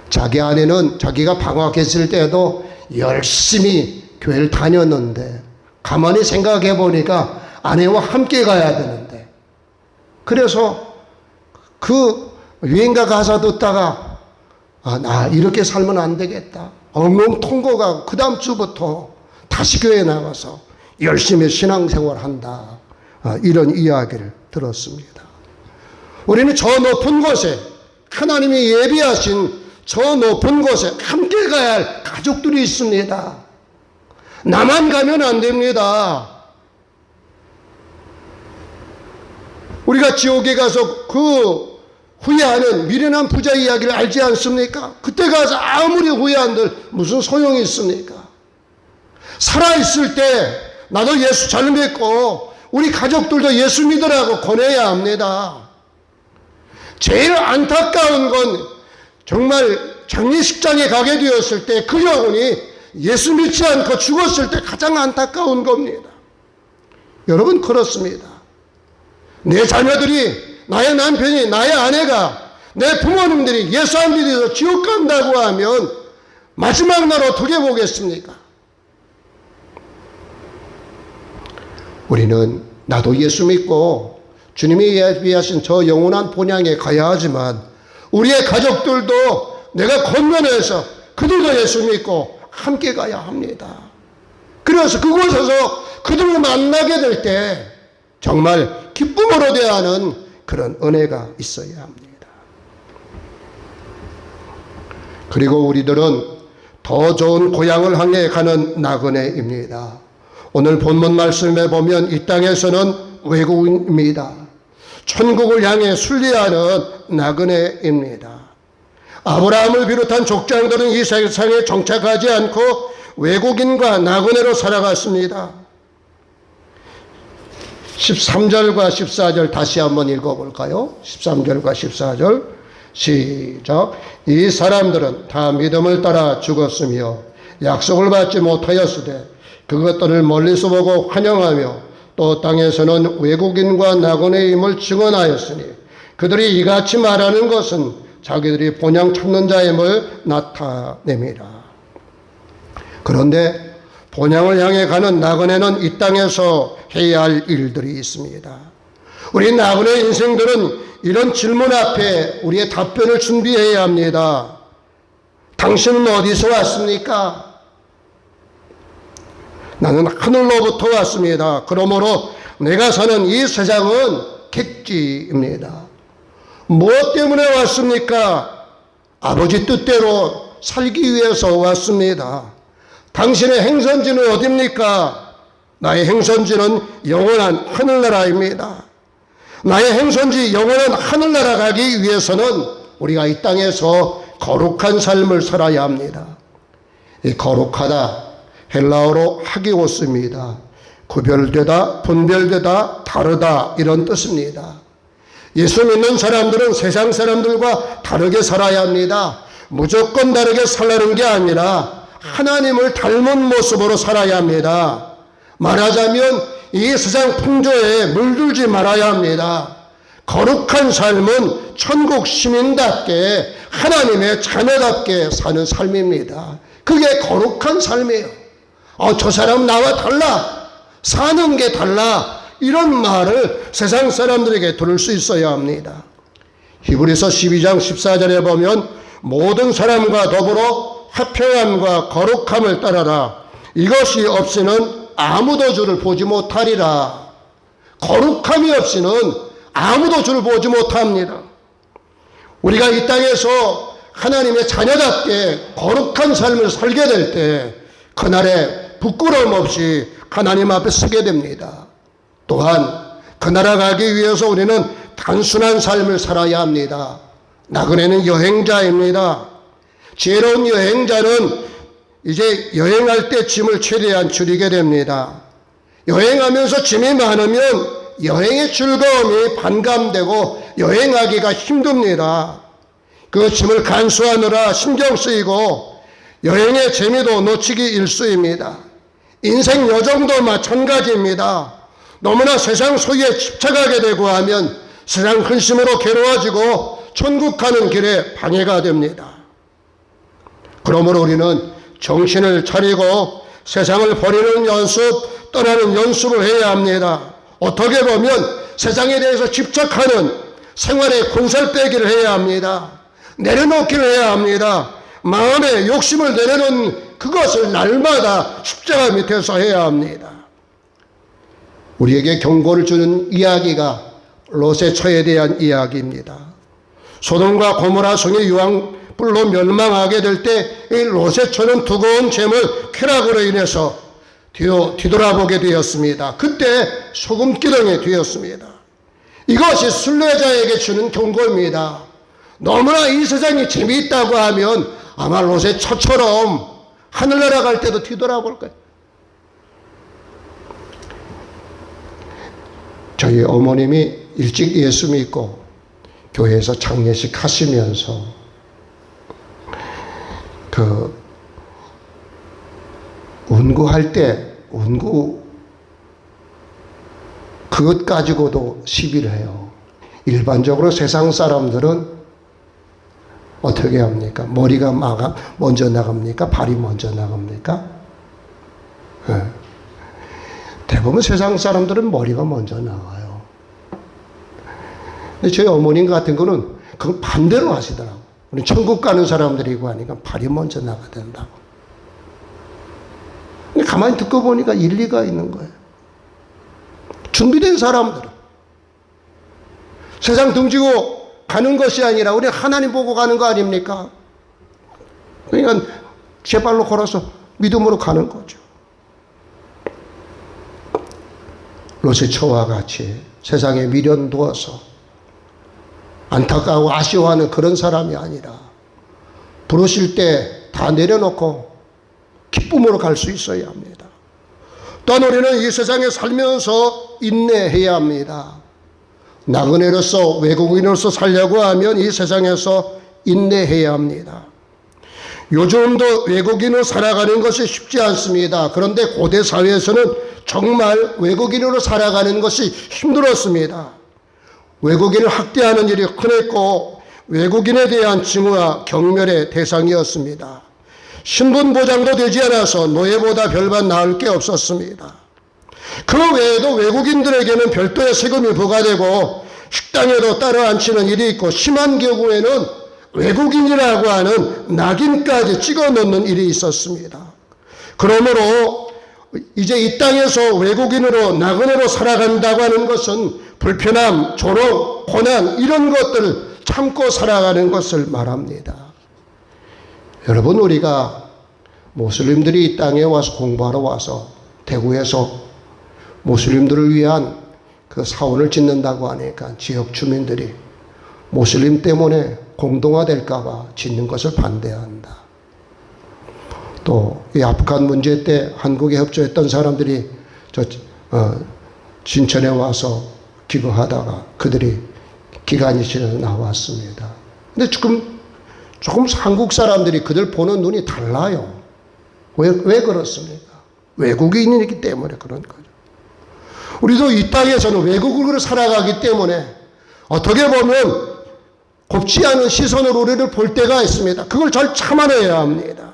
자기 아내는 자기가 방황했을 때에도 열심히 교회를 다녔는데 가만히 생각해 보니까 아내와 함께 가야 되는데, 그래서 그 유행가 가사 듣다가 나 이렇게 살면 안 되겠다, 엉엉 통고가 그 다음 주부터 다시 교회에 나가서 열심히 신앙생활 한다, 이런 이야기를 들었습니다. 우리는 저 높은 곳에, 하나님이 예비하신 저 높은 곳에 함께 가야 할 가족들이 있습니다. 나만 가면 안 됩니다. 우리가 지옥에 가서 그 후회하는 미련한 부자 이야기를 알지 않습니까? 그때 가서 아무리 후회한들 무슨 소용이 있습니까? 살아있을 때 나도 예수 잘 믿고 우리 가족들도 예수 믿으라고 권해야 합니다. 제일 안타까운 건 정말 장례식장에 가게 되었을 때 그 영혼이 예수 믿지 않고 죽었을 때 가장 안타까운 겁니다. 여러분, 그렇습니다. 내 자녀들이, 나의 남편이, 나의 아내가, 내 부모님들이 예수 안 믿어서 지옥 간다고 하면 마지막 날 어떻게 보겠습니까? 우리는 나도 예수 믿고 주님이 예비하신 저 영원한 본향에 가야 하지만 우리의 가족들도 내가 권면해서 그들도 예수 믿고 함께 가야 합니다. 그래서 그곳에서 그들을 만나게 될 때 정말 기쁨으로 대하는 그런 은혜가 있어야 합니다. 그리고 우리들은 더 좋은 고향을 향해 가는 나그네입니다. 오늘 본문 말씀에 보면 이 땅에서는 외국인입니다. 천국을 향해 순례하는 나그네입니다. 아브라함을 비롯한 족장들은 이 세상에 정착하지 않고 외국인과 나그네로 살아갔습니다. 13절과 14절 다시 한번 읽어볼까요? 13절과 14절 시작. 이 사람들은 다 믿음을 따라 죽었으며 약속을 받지 못하였으되 그것들을 멀리서 보고 환영하며 또 땅에서는 외국인과 나그네임을 증언하였으니 그들이 이같이 말하는 것은 자기들이 본향 찾는 자임을 나타냅니다. 그런데 본향을 향해 가는 나그네는 이 땅에서 해야 할 일들이 있습니다. 우리 나그네 인생들은 이런 질문 앞에 우리의 답변을 준비해야 합니다. 당신은 어디서 왔습니까? 나는 하늘로부터 왔습니다. 그러므로 내가 사는 이 세상은 객지입니다. 무엇 때문에 왔습니까? 아버지 뜻대로 살기 위해서 왔습니다. 당신의 행선지는 어디입니까? 나의 행선지는 영원한 하늘나라입니다. 나의 행선지 영원한 하늘나라 가기 위해서는 우리가 이 땅에서 거룩한 삶을 살아야 합니다. 이 거룩하다, 헬라어로 하기오스입니다. 구별되다, 분별되다, 다르다, 이런 뜻입니다. 예수 믿는 사람들은 세상 사람들과 다르게 살아야 합니다. 무조건 다르게 살라는 게 아니라 하나님을 닮은 모습으로 살아야 합니다. 말하자면 이 세상 풍조에 물들지 말아야 합니다. 거룩한 삶은 천국 시민답게 하나님의 자녀답게 사는 삶입니다. 그게 거룩한 삶이에요. 저 사람 나와 달라, 사는 게 달라, 이런 말을 세상 사람들에게 들을 수 있어야 합니다. 히브리서 12장 14절에 보면 모든 사람과 더불어 화평함과 거룩함을 따라라. 이것이 없이는 아무도 주를 보지 못하리라. 거룩함이 없이는 아무도 주를 보지 못합니다. 우리가 이 땅에서 하나님의 자녀답게 거룩한 삶을 살게 될 때 그날에 부끄러움 없이 하나님 앞에 서게 됩니다. 또한 그 나라 가기 위해서 우리는 단순한 삶을 살아야 합니다. 나그네는 여행자입니다. 지혜로운 여행자는 이제 여행할 때 짐을 최대한 줄이게 됩니다. 여행하면서 짐이 많으면 여행의 즐거움이 반감되고 여행하기가 힘듭니다. 그 짐을 간수하느라 신경 쓰이고 여행의 재미도 놓치기 일쑤입니다. 인생 여정도 마찬가지입니다. 너무나 세상 소유에 집착하게 되고 하면 세상 근심으로 괴로워지고 천국 가는 길에 방해가 됩니다. 그러므로 우리는 정신을 차리고 세상을 버리는 연습, 떠나는 연습을 해야 합니다. 어떻게 보면 세상에 대해서 집착하는 생활의 군살빼기를 해야 합니다. 내려놓기를 해야 합니다. 마음의 욕심을 내려놓는 그것을 날마다 십자가 밑에서 해야 합니다. 우리에게 경고를 주는 이야기가 롯의 처에 대한 이야기입니다. 소돔과 고모라 성이 유황불로 멸망하게 될 때 이 롯의 처는 두꺼운 재물 쾌락으로 인해서 뒤돌아보게 되었습니다. 그때 소금기둥이 되었습니다. 이것이 순례자에게 주는 경고입니다. 너무나 이 세상이 재미있다고 하면 아마 롯의 처처럼 하늘나라 갈 때도 뒤돌아볼 거예요. 저희 어머님이 일찍 예수 믿고 교회에서 장례식 하시면서 운구할 때 운구 그것 가지고도 시비를 해요. 일반적으로 세상 사람들은 어떻게 합니까? 머리가 먼저 나갑니까? 발이 먼저 나갑니까? 네. 대부분 세상 사람들은 머리가 먼저 나와요. 근데 저희 어머님 같은 거는 그걸 반대로 하시더라고요. 우리 천국 가는 사람들이고 하니까 발이 먼저 나가야 된다고. 근데 가만히 듣고 보니까 일리가 있는 거예요. 준비된 사람들은 세상 등지고 가는 것이 아니라 우리 하나님 보고 가는 거 아닙니까? 그러니까 제 발로 걸어서 믿음으로 가는 거죠. 롯의 처와 같이 세상에 미련 두어서 안타까워 아쉬워하는 그런 사람이 아니라 부르실 때 다 내려놓고 기쁨으로 갈 수 있어야 합니다. 또한 우리는 이 세상에 살면서 인내해야 합니다. 나그네로서 외국인으로서 살려고 하면 이 세상에서 인내해야 합니다. 요즘도 외국인으로 살아가는 것이 쉽지 않습니다. 그런데 고대 사회에서는 정말 외국인으로 살아가는 것이 힘들었습니다. 외국인을 학대하는 일이 흔했고 외국인에 대한 징후와 경멸의 대상이었습니다. 신분 보장도 되지 않아서 노예보다 별반 나을 게 없었습니다. 그 외에도 외국인들에게는 별도의 세금이 부과되고 식당에도 따라 앉히는 일이 있고 심한 경우에는 외국인이라고 하는 낙인까지 찍어 넣는 일이 있었습니다. 그러므로 이제 이 땅에서 외국인으로 나그네로 살아간다고 하는 것은 불편함, 조롱, 고난 이런 것들을 참고 살아가는 것을 말합니다. 여러분, 우리가 모슬림들이 이 땅에 와서 공부하러 와서 대구에서 모슬림들을 위한 그 사원을 짓는다고 하니까 지역 주민들이 모슬림 때문에 공동화될까봐 짓는 것을 반대한다. 또 이 아프간 문제 때 한국에 협조했던 사람들이 진천에 와서 기거하다가 그들이 기간이 지나서 나왔습니다. 근데 지금 조금 한국 사람들이 그들 보는 눈이 달라요. 왜 그렇습니까? 외국인이기 때문에 그런 거죠. 우리도 이 땅에서는 외국으로 살아가기 때문에 어떻게 보면 곱지 않은 시선으로 우리를 볼 때가 있습니다. 그걸 잘 참아내야 합니다.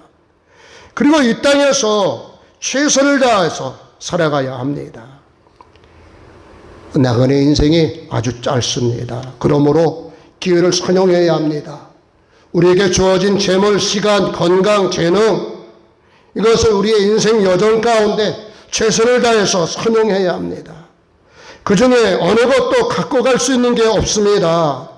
그리고 이 땅에서 최선을 다해서 살아가야 합니다. 나그네 인생이 아주 짧습니다. 그러므로 기회를 선용해야 합니다. 우리에게 주어진 재물, 시간, 건강, 재능 이것을 우리의 인생 여정 가운데 최선을 다해서 선용해야 합니다. 그 중에 어느 것도 갖고 갈 수 있는 게 없습니다.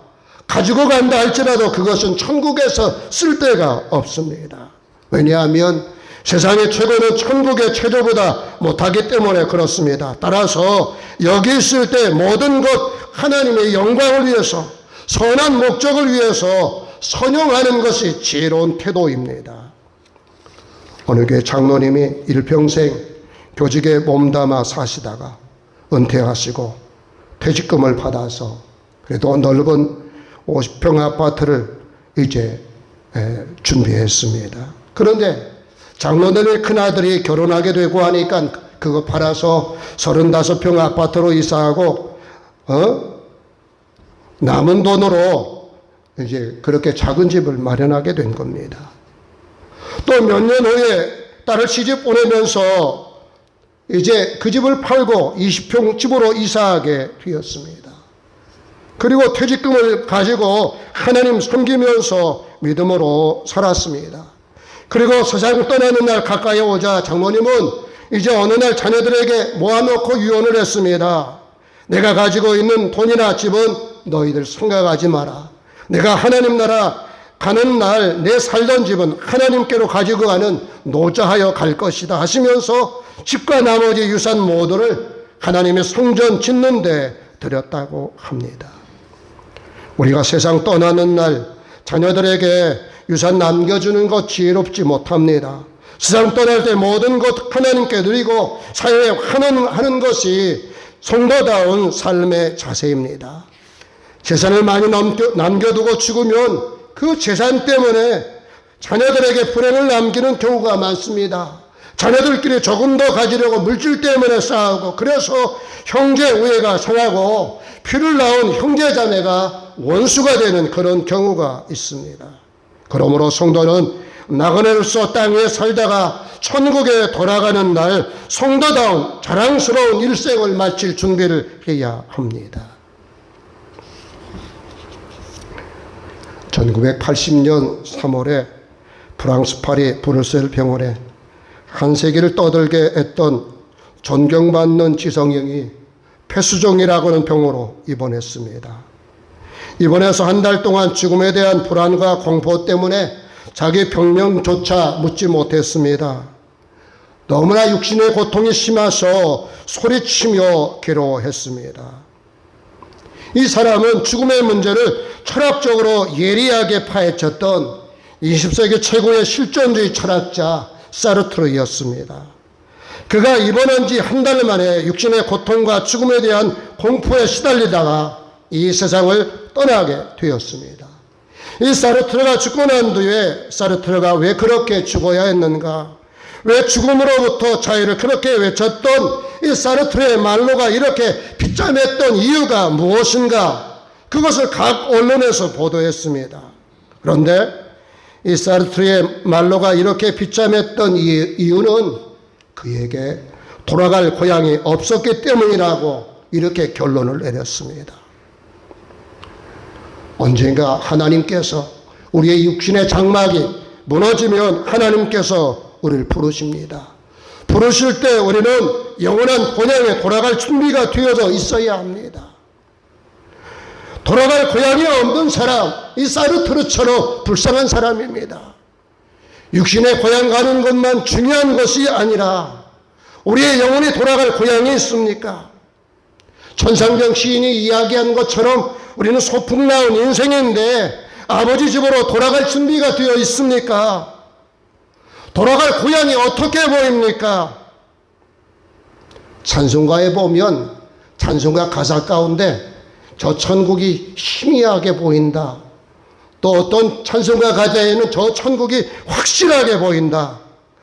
가지고 간다 할지라도 그것은 천국에서 쓸 데가 없습니다. 왜냐하면 세상의 최고는 천국의 최저보다 못하기 때문에 그렇습니다. 따라서 여기 있을 때 모든 것 하나님의 영광을 위해서 선한 목적을 위해서 선용하는 것이 지혜로운 태도입니다. 어느 교회 장로님이 일평생 교직에 몸담아 사시다가 은퇴하시고 퇴직금을 받아서 그래도 넓은 50평 아파트를 이제 준비했습니다. 그런데 장로님의 큰아들이 결혼하게 되고 하니까 그거 팔아서 35평 아파트로 이사하고 남은 돈으로 이제 그렇게 작은 집을 마련하게 된 겁니다. 또 몇 년 후에 딸을 시집 보내면서 이제 그 집을 팔고 20평 집으로 이사하게 되었습니다. 그리고 퇴직금을 가지고 하나님 섬기면서 믿음으로 살았습니다. 그리고 세상 떠나는 날 가까이 오자 장모님은 이제 어느 날 자녀들에게 모아놓고 유언을 했습니다. 내가 가지고 있는 돈이나 집은 너희들 생각하지 마라. 내가 하나님 나라 가는 날 내 살던 집은 하나님께로 가지고 가는 노자하여 갈 것이다 하시면서 집과 나머지 유산 모두를 하나님의 성전 짓는 데 드렸다고 합니다. 우리가 세상 떠나는 날 자녀들에게 유산 남겨주는 것 지혜롭지 못합니다. 세상 떠날 때 모든 것 하나님께 드리고 사회에 환원하는 것이 성도다운 삶의 자세입니다. 재산을 많이 남겨두고 죽으면 그 재산 때문에 자녀들에게 불행을 남기는 경우가 많습니다. 자녀들끼리 조금 더 가지려고 물질 때문에 싸우고 그래서 형제 우애가 상하고 피를 낳은 형제 자매가 원수가 되는 그런 경우가 있습니다. 그러므로 성도는 나그네로서 땅에 살다가 천국에 돌아가는 날 성도다운 자랑스러운 일생을 마칠 준비를 해야 합니다. 1980년 3월에 프랑스 파리 브뤼셀 병원에 한 세기를 떠들게 했던 존경받는 지성인이 폐수종이라고 하는 병으로 입원했습니다. 입원해서 한 달 동안 죽음에 대한 불안과 공포 때문에 자기 병명조차 묻지 못했습니다. 너무나 육신의 고통이 심해서 소리치며 괴로워했습니다. 이 사람은 죽음의 문제를 철학적으로 예리하게 파헤쳤던 20세기 최고의 실존주의 철학자 사르트르였습니다. 그가 입원한 지 한 달 만에 육신의 고통과 죽음에 대한 공포에 시달리다가 이 세상을 떠나게 되었습니다. 이 사르트르가 죽고 난 뒤에 사르트르가 왜 그렇게 죽어야 했는가? 왜 죽음으로부터 자유를 그렇게 외쳤던 이 사르트르의 말로가 이렇게 비참했던 이유가 무엇인가? 그것을 각 언론에서 보도했습니다. 그런데 이 사르트르의 말로가 이렇게 비참했던 이유는 그에게 돌아갈 고향이 없었기 때문이라고 이렇게 결론을 내렸습니다. 언젠가 하나님께서 우리의 육신의 장막이 무너지면 하나님께서 우리를 부르십니다. 부르실 때 우리는 영원한 고향에 돌아갈 준비가 되어져 있어야 합니다. 돌아갈 고향이 없는 사람, 이 사르트르처럼 불쌍한 사람입니다. 육신의 고향 가는 것만 중요한 것이 아니라 우리의 영혼이 돌아갈 고향이 있습니까? 천상병 시인이 이야기한 것처럼 우리는 소풍 나온 인생인데 아버지 집으로 돌아갈 준비가 되어 있습니까? 돌아갈 고향이 어떻게 보입니까? 찬송가에 보면 찬송가 가사 가운데 저 천국이 희미하게 보인다. 또 어떤 찬송가 가사에는 저 천국이 확실하게 보인다.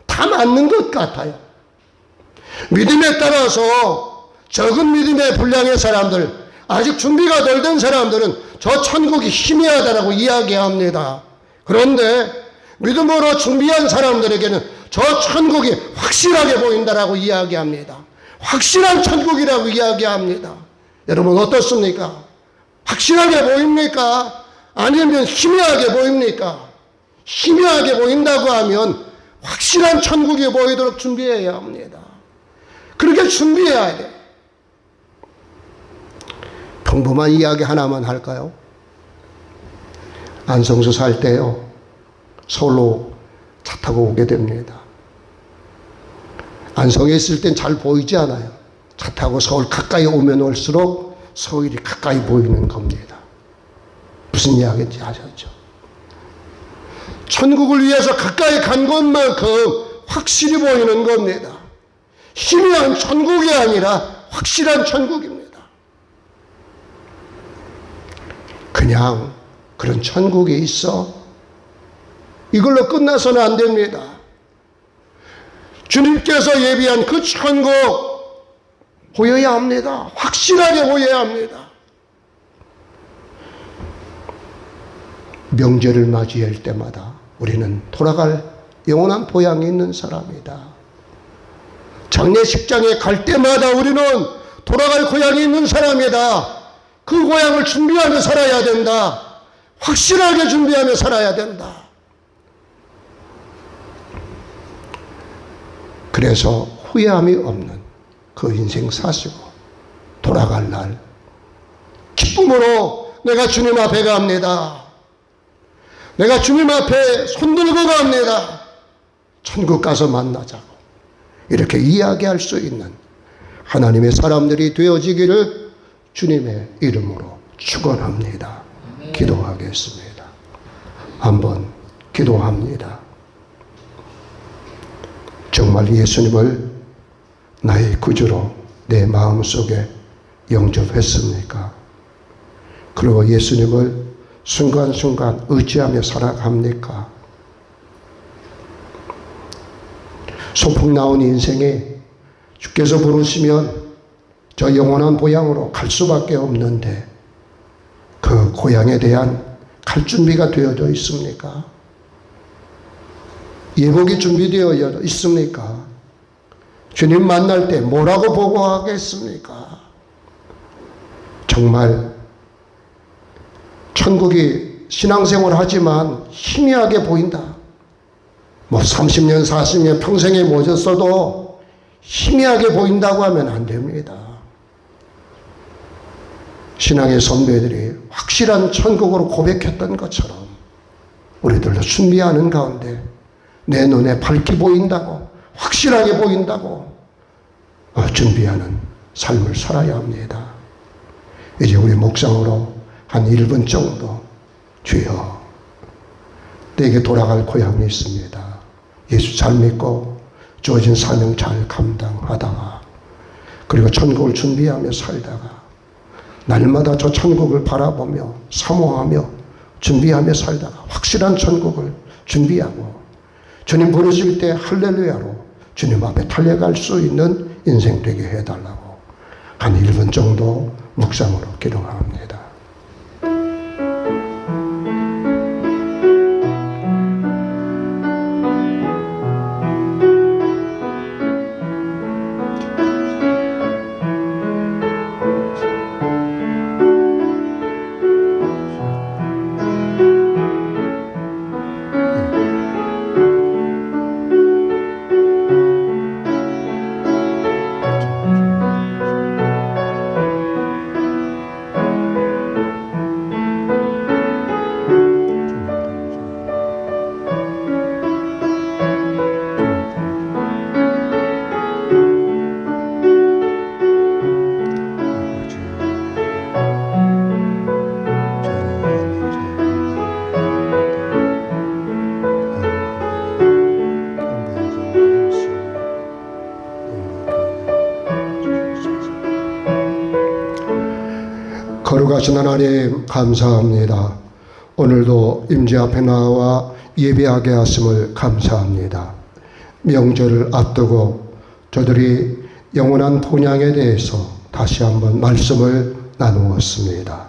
다 맞는 것 같아요. 믿음에 따라서 적은 믿음의 분량의 사람들, 아직 준비가 덜 된 사람들은 저 천국이 희미하다라고 이야기합니다. 그런데 믿음으로 준비한 사람들에게는 저 천국이 확실하게 보인다라고 이야기합니다. 확실한 천국이라고 이야기합니다. 여러분 어떻습니까? 확실하게 보입니까? 아니면 희미하게 보입니까? 희미하게 보인다고 하면 확실한 천국이 보이도록 준비해야 합니다. 그렇게 준비해야 돼. 평범한 이야기 하나만 할까요? 안성수 살 때요, 서울로 차 타고 오게 됩니다. 안성에 있을 땐 잘 보이지 않아요. 차 타고 서울 가까이 오면 올수록 서울이 가까이 보이는 겁니다. 무슨 이야기인지 아셨죠? 천국을 위해서 가까이 간 것만큼 확실히 보이는 겁니다. 희미한 천국이 아니라 확실한 천국입니다. 그냥 그런 천국이 있어 이걸로 끝나서는 안 됩니다. 주님께서 예비한 그 천국 보여야 합니다. 확실하게 보여야 합니다. 명절을 맞이할 때마다 우리는 돌아갈 영원한 보양이 있는 사람이다. 장례식장에 갈 때마다 우리는 돌아갈 고향이 있는 사람이다. 그 고향을 준비하며 살아야 된다. 확실하게 준비하며 살아야 된다. 그래서 후회함이 없는 그 인생 사시고 돌아갈 날 기쁨으로 내가 주님 앞에 갑니다. 내가 주님 앞에 손들고 갑니다. 천국 가서 만나자고 이렇게 이야기할 수 있는 하나님의 사람들이 되어지기를 주님의 이름으로 축원합니다. 기도하겠습니다. 한번 기도합니다. 정말 예수님을 나의 구주로 내 마음속에 영접했습니까? 그리고 예수님을 순간순간 의지하며 살아갑니까? 소풍 나온 인생에 주께서 부르시면 저 영원한 고향으로 갈 수밖에 없는데 그 고향에 대한 갈 준비가 되어져 있습니까? 예복이 준비되어 있습니까? 주님 만날 때 뭐라고 보고하겠습니까? 정말 천국이 신앙생활 하지만 희미하게 보인다. 30년, 40년 평생에 모셨어도 희미하게 보인다고 하면 안 됩니다. 신앙의 선배들이 확실한 천국으로 고백했던 것처럼 우리들도 준비하는 가운데 내 눈에 밝게 보인다고, 확실하게 보인다고 준비하는 삶을 살아야 합니다. 이제 우리 묵상으로 한 1분 정도 주여 내게 돌아갈 고향이 있습니다. 예수 잘 믿고 주어진 사명 잘 감당하다가 그리고 천국을 준비하며 살다가 날마다 저 천국을 바라보며 사모하며 준비하며 살다가 확실한 천국을 준비하고 주님 부르실 때 할렐루야로 주님 앞에 달려갈 수 있는 인생 되게 해달라고 한 1분 정도 묵상으로 기도합니다. 거룩하신 하나님 감사합니다. 오늘도 임재 앞에 나와 예배하게 하심을 감사합니다. 명절을 앞두고 저들이 영원한 본향에 대해서 다시 한번 말씀을 나누었습니다.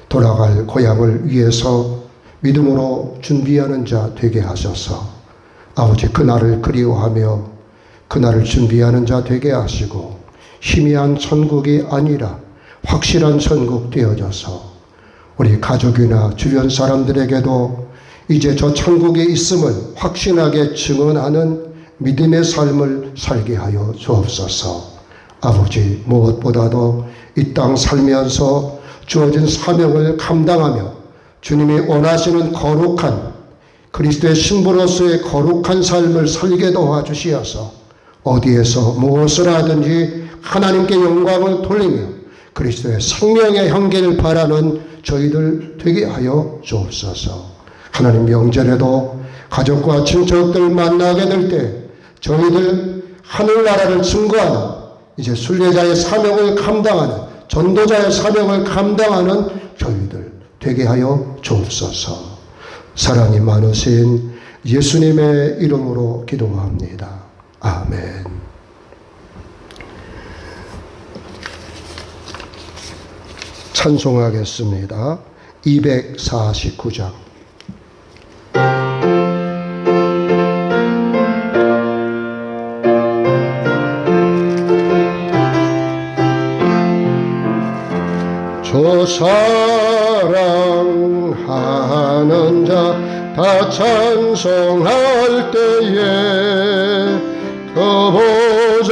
돌아갈 고향을 위해서 믿음으로 준비하는 자 되게 하셔서 아버지 그날을 그리워하며 그날을 준비하는 자 되게 하시고 희미한 천국이 아니라 확실한 천국 되어져서 우리 가족이나 주변 사람들에게도 이제 저 천국에 있음을 확신하게 증언하는 믿음의 삶을 살게 하여 주옵소서. 아버지 무엇보다도 이 땅 살면서 주어진 사명을 감당하며 주님이 원하시는 거룩한 그리스도의 신부로서의 거룩한 삶을 살게 도와주시어서 어디에서 무엇을 하든지 하나님께 영광을 돌리며 그리스도의 생명의 향기를 바라는 저희들 되게 하여 주옵소서. 하나님 명절에도 가족과 친척들 만나게 될 때 저희들 하늘나라를 증거하는 이제 순례자의 사명을 감당하는 전도자의 사명을 감당하는 저희들 되게 하여 주옵소서. 사랑이 많으신 예수님의 이름으로 기도합니다. 아멘. 찬송하겠습니다. 249장 사랑하는 자 다 찬송할 때에 그 보좌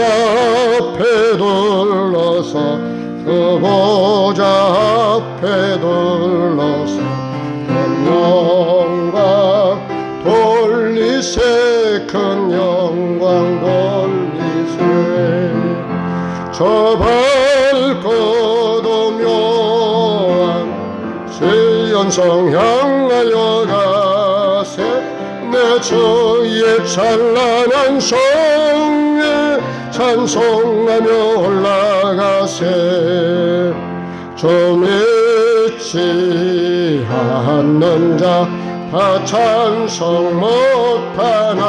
앞에 둘러서 그 보좌 앞에 둘러서 큰 영광 돌리세 큰 영광 돌리세 저 밝고 도묘한 시온성 향하여 가세 내 주의 찬란한 성에 찬송하며 올라가세 주 믿지 않는 자 다 찬송 못하나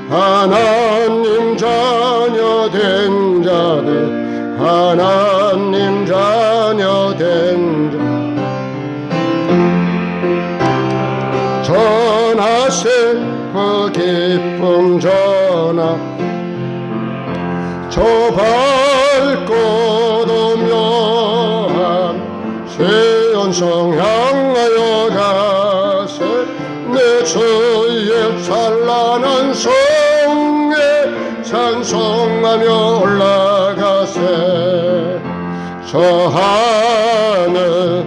하나님 자녀 된 자들 하나님 자녀 된 자 전하세 그 기쁨 전하 저 밝고 도묘한 시온성 향하여 가세 내 주의 찬란한 성에 찬송하며 올라가세 저 하늘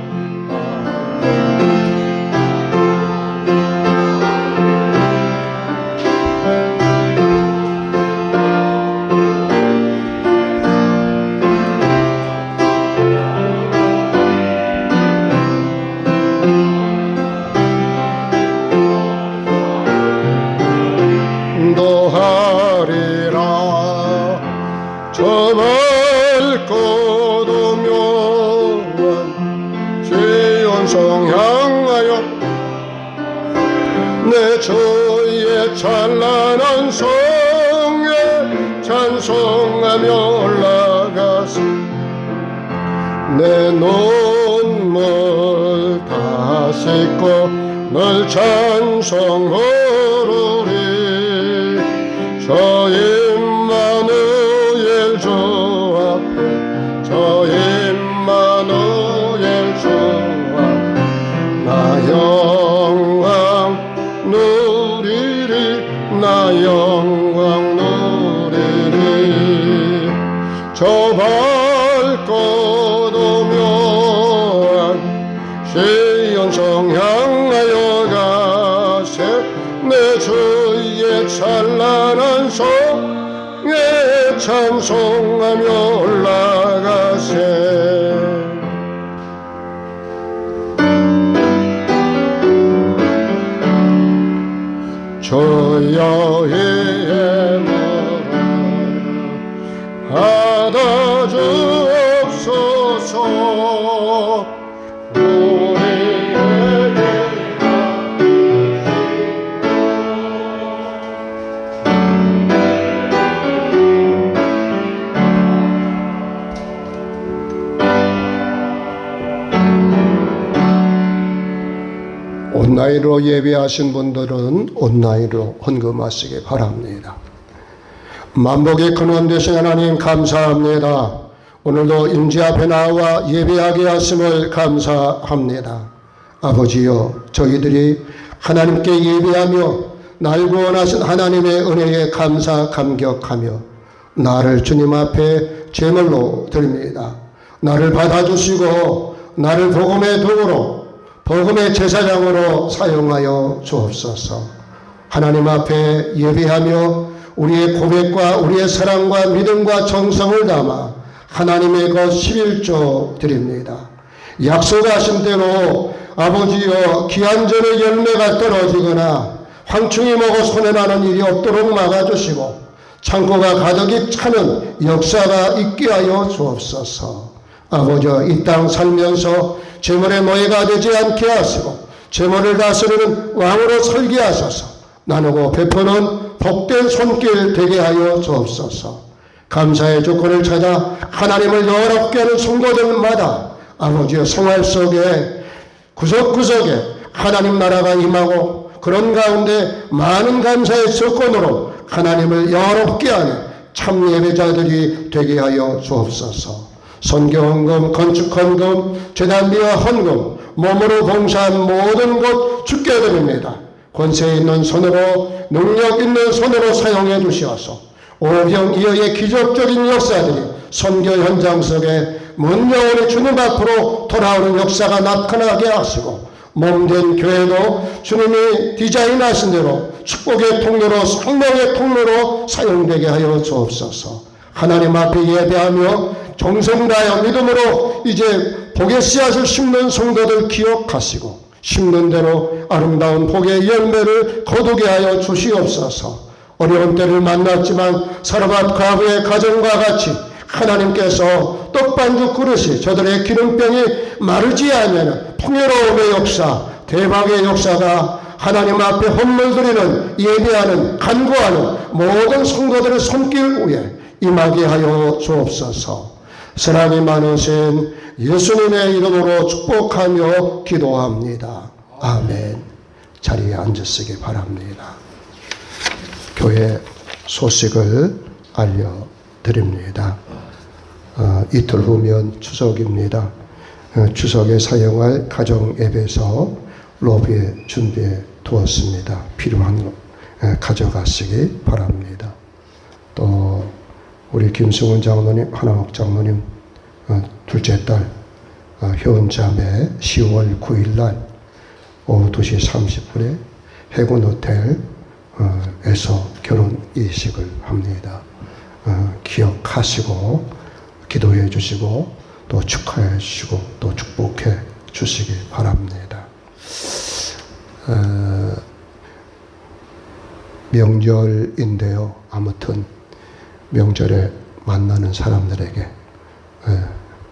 저 밝고 도묘한 시온성 향하여 내 주의 찬란한 성에 찬송하며 올라가세 내 눈물 다 씻고 널 찬송 부르리 저 임마누엘 주 앞에 저 임마누엘 주 앞에 나 영광 누리리 나 영광 누리리 저 밝고 도묘한 시온성 향하여 가세 내 주의 찬란한 성에 찬송하며 올라가세 저여의 모라 받아주옵소서 온라인으로 예배하신 분들은 온라인으로 헌금하시기 바랍니다. 만복의 근원 되신 하나님 감사합니다. 오늘도 임재 앞에 나와 예배하게 하심을 감사합니다. 아버지여 저희들이 하나님께 예배하며 날 구원하신 하나님의 은혜에 감사 감격하며 나를 주님 앞에 제물로 드립니다. 나를 받아주시고 나를 복음의 도구로 복음의 제사장으로 사용하여 주옵소서. 하나님 앞에 예배하며 우리의 고백과 우리의 사랑과 믿음과 정성을 담아 하나님의 것 11조 드립니다. 약속하신 대로 아버지여 기한전의 열매가 떨어지거나 황충이 먹어 손해나는 일이 없도록 막아주시고 창고가 가득히 차는 역사가 있게 하여 주옵소서. 아버지여 이 땅 살면서 재물의 노예가 되지 않게 하시고 재물을 다스리는 왕으로 설계하소서. 나누고 베푸는 복된 손길 되게 하여 주옵소서. 감사의 조건을 찾아 하나님을 여롭게 하는 성도들마다 아버지의 생활 속에 구석구석에 하나님 나라가 임하고 그런 가운데 많은 감사의 조건으로 하나님을 여롭게 하는 참 예배자들이 되게 하여 주옵소서. 선교 헌금, 건축 헌금, 재단비와 헌금, 몸으로 봉사한 모든 것 주께 드립니다. 권세 있는 손으로, 능력 있는 손으로 사용해 주시어서 오병이어의 기적적인 역사들이 선교 현장 속에 먼 영혼의 주님 앞으로 돌아오는 역사가 나타나게 하시고, 몸된 교회도 주님이 디자인하신 대로 축복의 통로로, 성령의 통로로 사용되게 하여 주옵소서. 하나님 앞에 예배하며 정성 다하여 믿음으로 이제 복의 씨앗을 심는 성도들 기억하시고, 심는 대로 아름다운 복의 열매를 거두게 하여 주시옵소서. 어려운 때를 만났지만 사르밧 과부의 가정과 같이 하나님께서 떡반죽 그릇이 저들의 기름병이 마르지 않으면 풍요로움의 역사, 대박의 역사가 하나님 앞에 헌물드리는, 예배하는, 간구하는 모든 성도들의 손길 위에 임하게 하여 주옵소서. 사랑이 많으신 예수님의 이름으로 축복하며 기도합니다. 아멘. 자리에 앉으시기 바랍니다. 교회 소식을 알려드립니다. 이틀 후면 추석입니다. 추석에 사용할 가정 앱에서 로비에 준비해 두었습니다. 필요한 거 가져가시기 바랍니다. 또 우리 김승훈 장로님, 하나옥 장로님 둘째 딸 효은자매 10월 9일 날 오후 2시 30분에 해군 호텔에서 결혼 이식을 합니다. 기억하시고 기도해 주시고 또 축하해 주시고 또 축복해 주시기 바랍니다. 명절인데요. 아무튼 명절에 만나는 사람들에게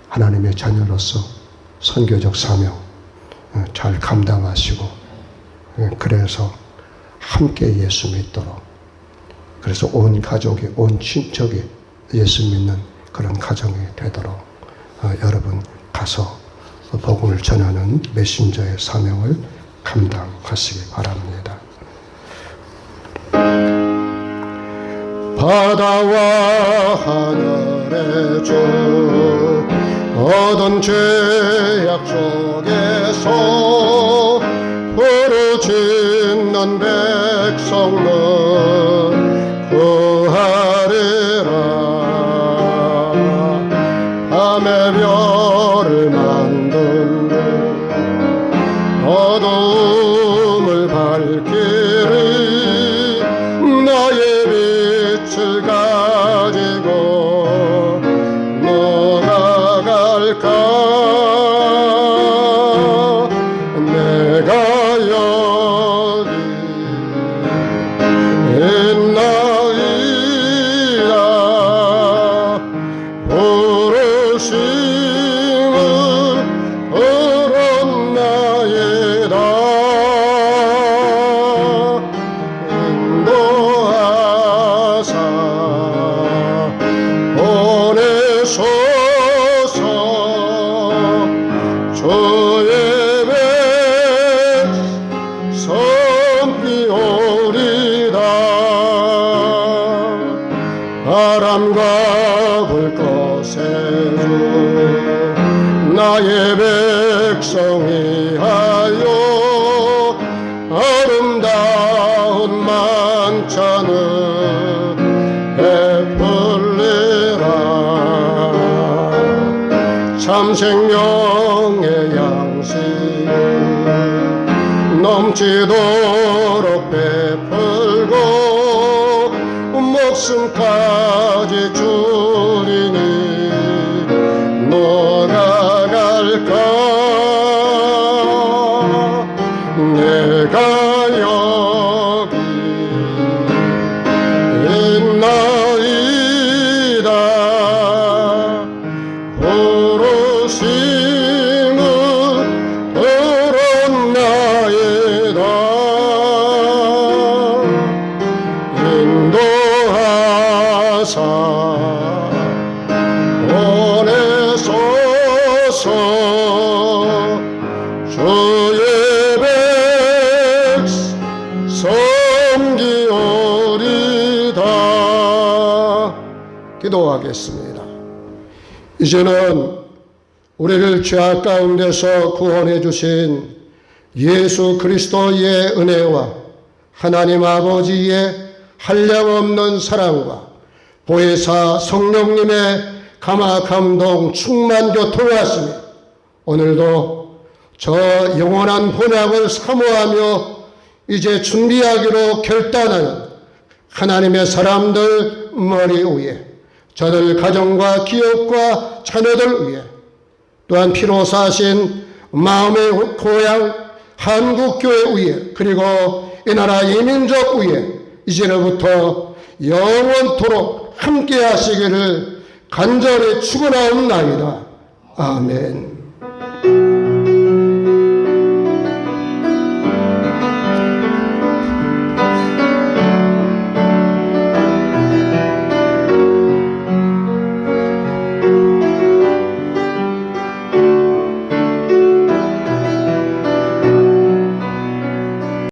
하나님의 자녀로서 선교적 사명 잘 감당하시고, 그래서 함께 예수 믿도록, 그래서 온 가족이, 온 친척이 예수 믿는 그런 가정이 되도록 여러분 가서 복음을 전하는 메신저의 사명을 감당하시기 바랍니다. 바다와 하늘의 주, 어떤 죄악 속에서 부르짖는 백성들 구하리라. 밤의 별을 만든 주, 어두움을 밝히리. 나의 빛을 가지고 너가 갈까? 내가 여기 있나이다. 부르심을 들었나이다. 인도하사 보내소서. 주의 백성 섬기오리다. 바람과 불 것에 주, 나의 백성이 하여 아름다운 만찬을 베풀리라. 참 생명의 양식 넘치도록 베풀고 목숨까지 주리니 너가 갈까? 내가 여기 있나이다. 부르심을 들었나이다. 인도하사 보내소서. 주의 백성 섬기오리다. 기도하겠습니다. 이제는 우리를 죄악 가운데서 구원해 주신 예수 그리스도의 은혜와 하나님 아버지의 한량없는 사랑과 보혜사 성령님의 감화 감동 충만 교통하시며 오늘도 저 영원한 혼약을 사모하며 이제 준비하기로 결단하는 하나님의 사람들 머리 위에 저들 가정과 기업과 자녀들 위해 또한 피로 사신 마음의 고향 한국교회 위에 그리고 이 나라 이민족 위에 이제로부터 영원토록 함께 하시기를 간절히 축원하옵나이다. 아멘.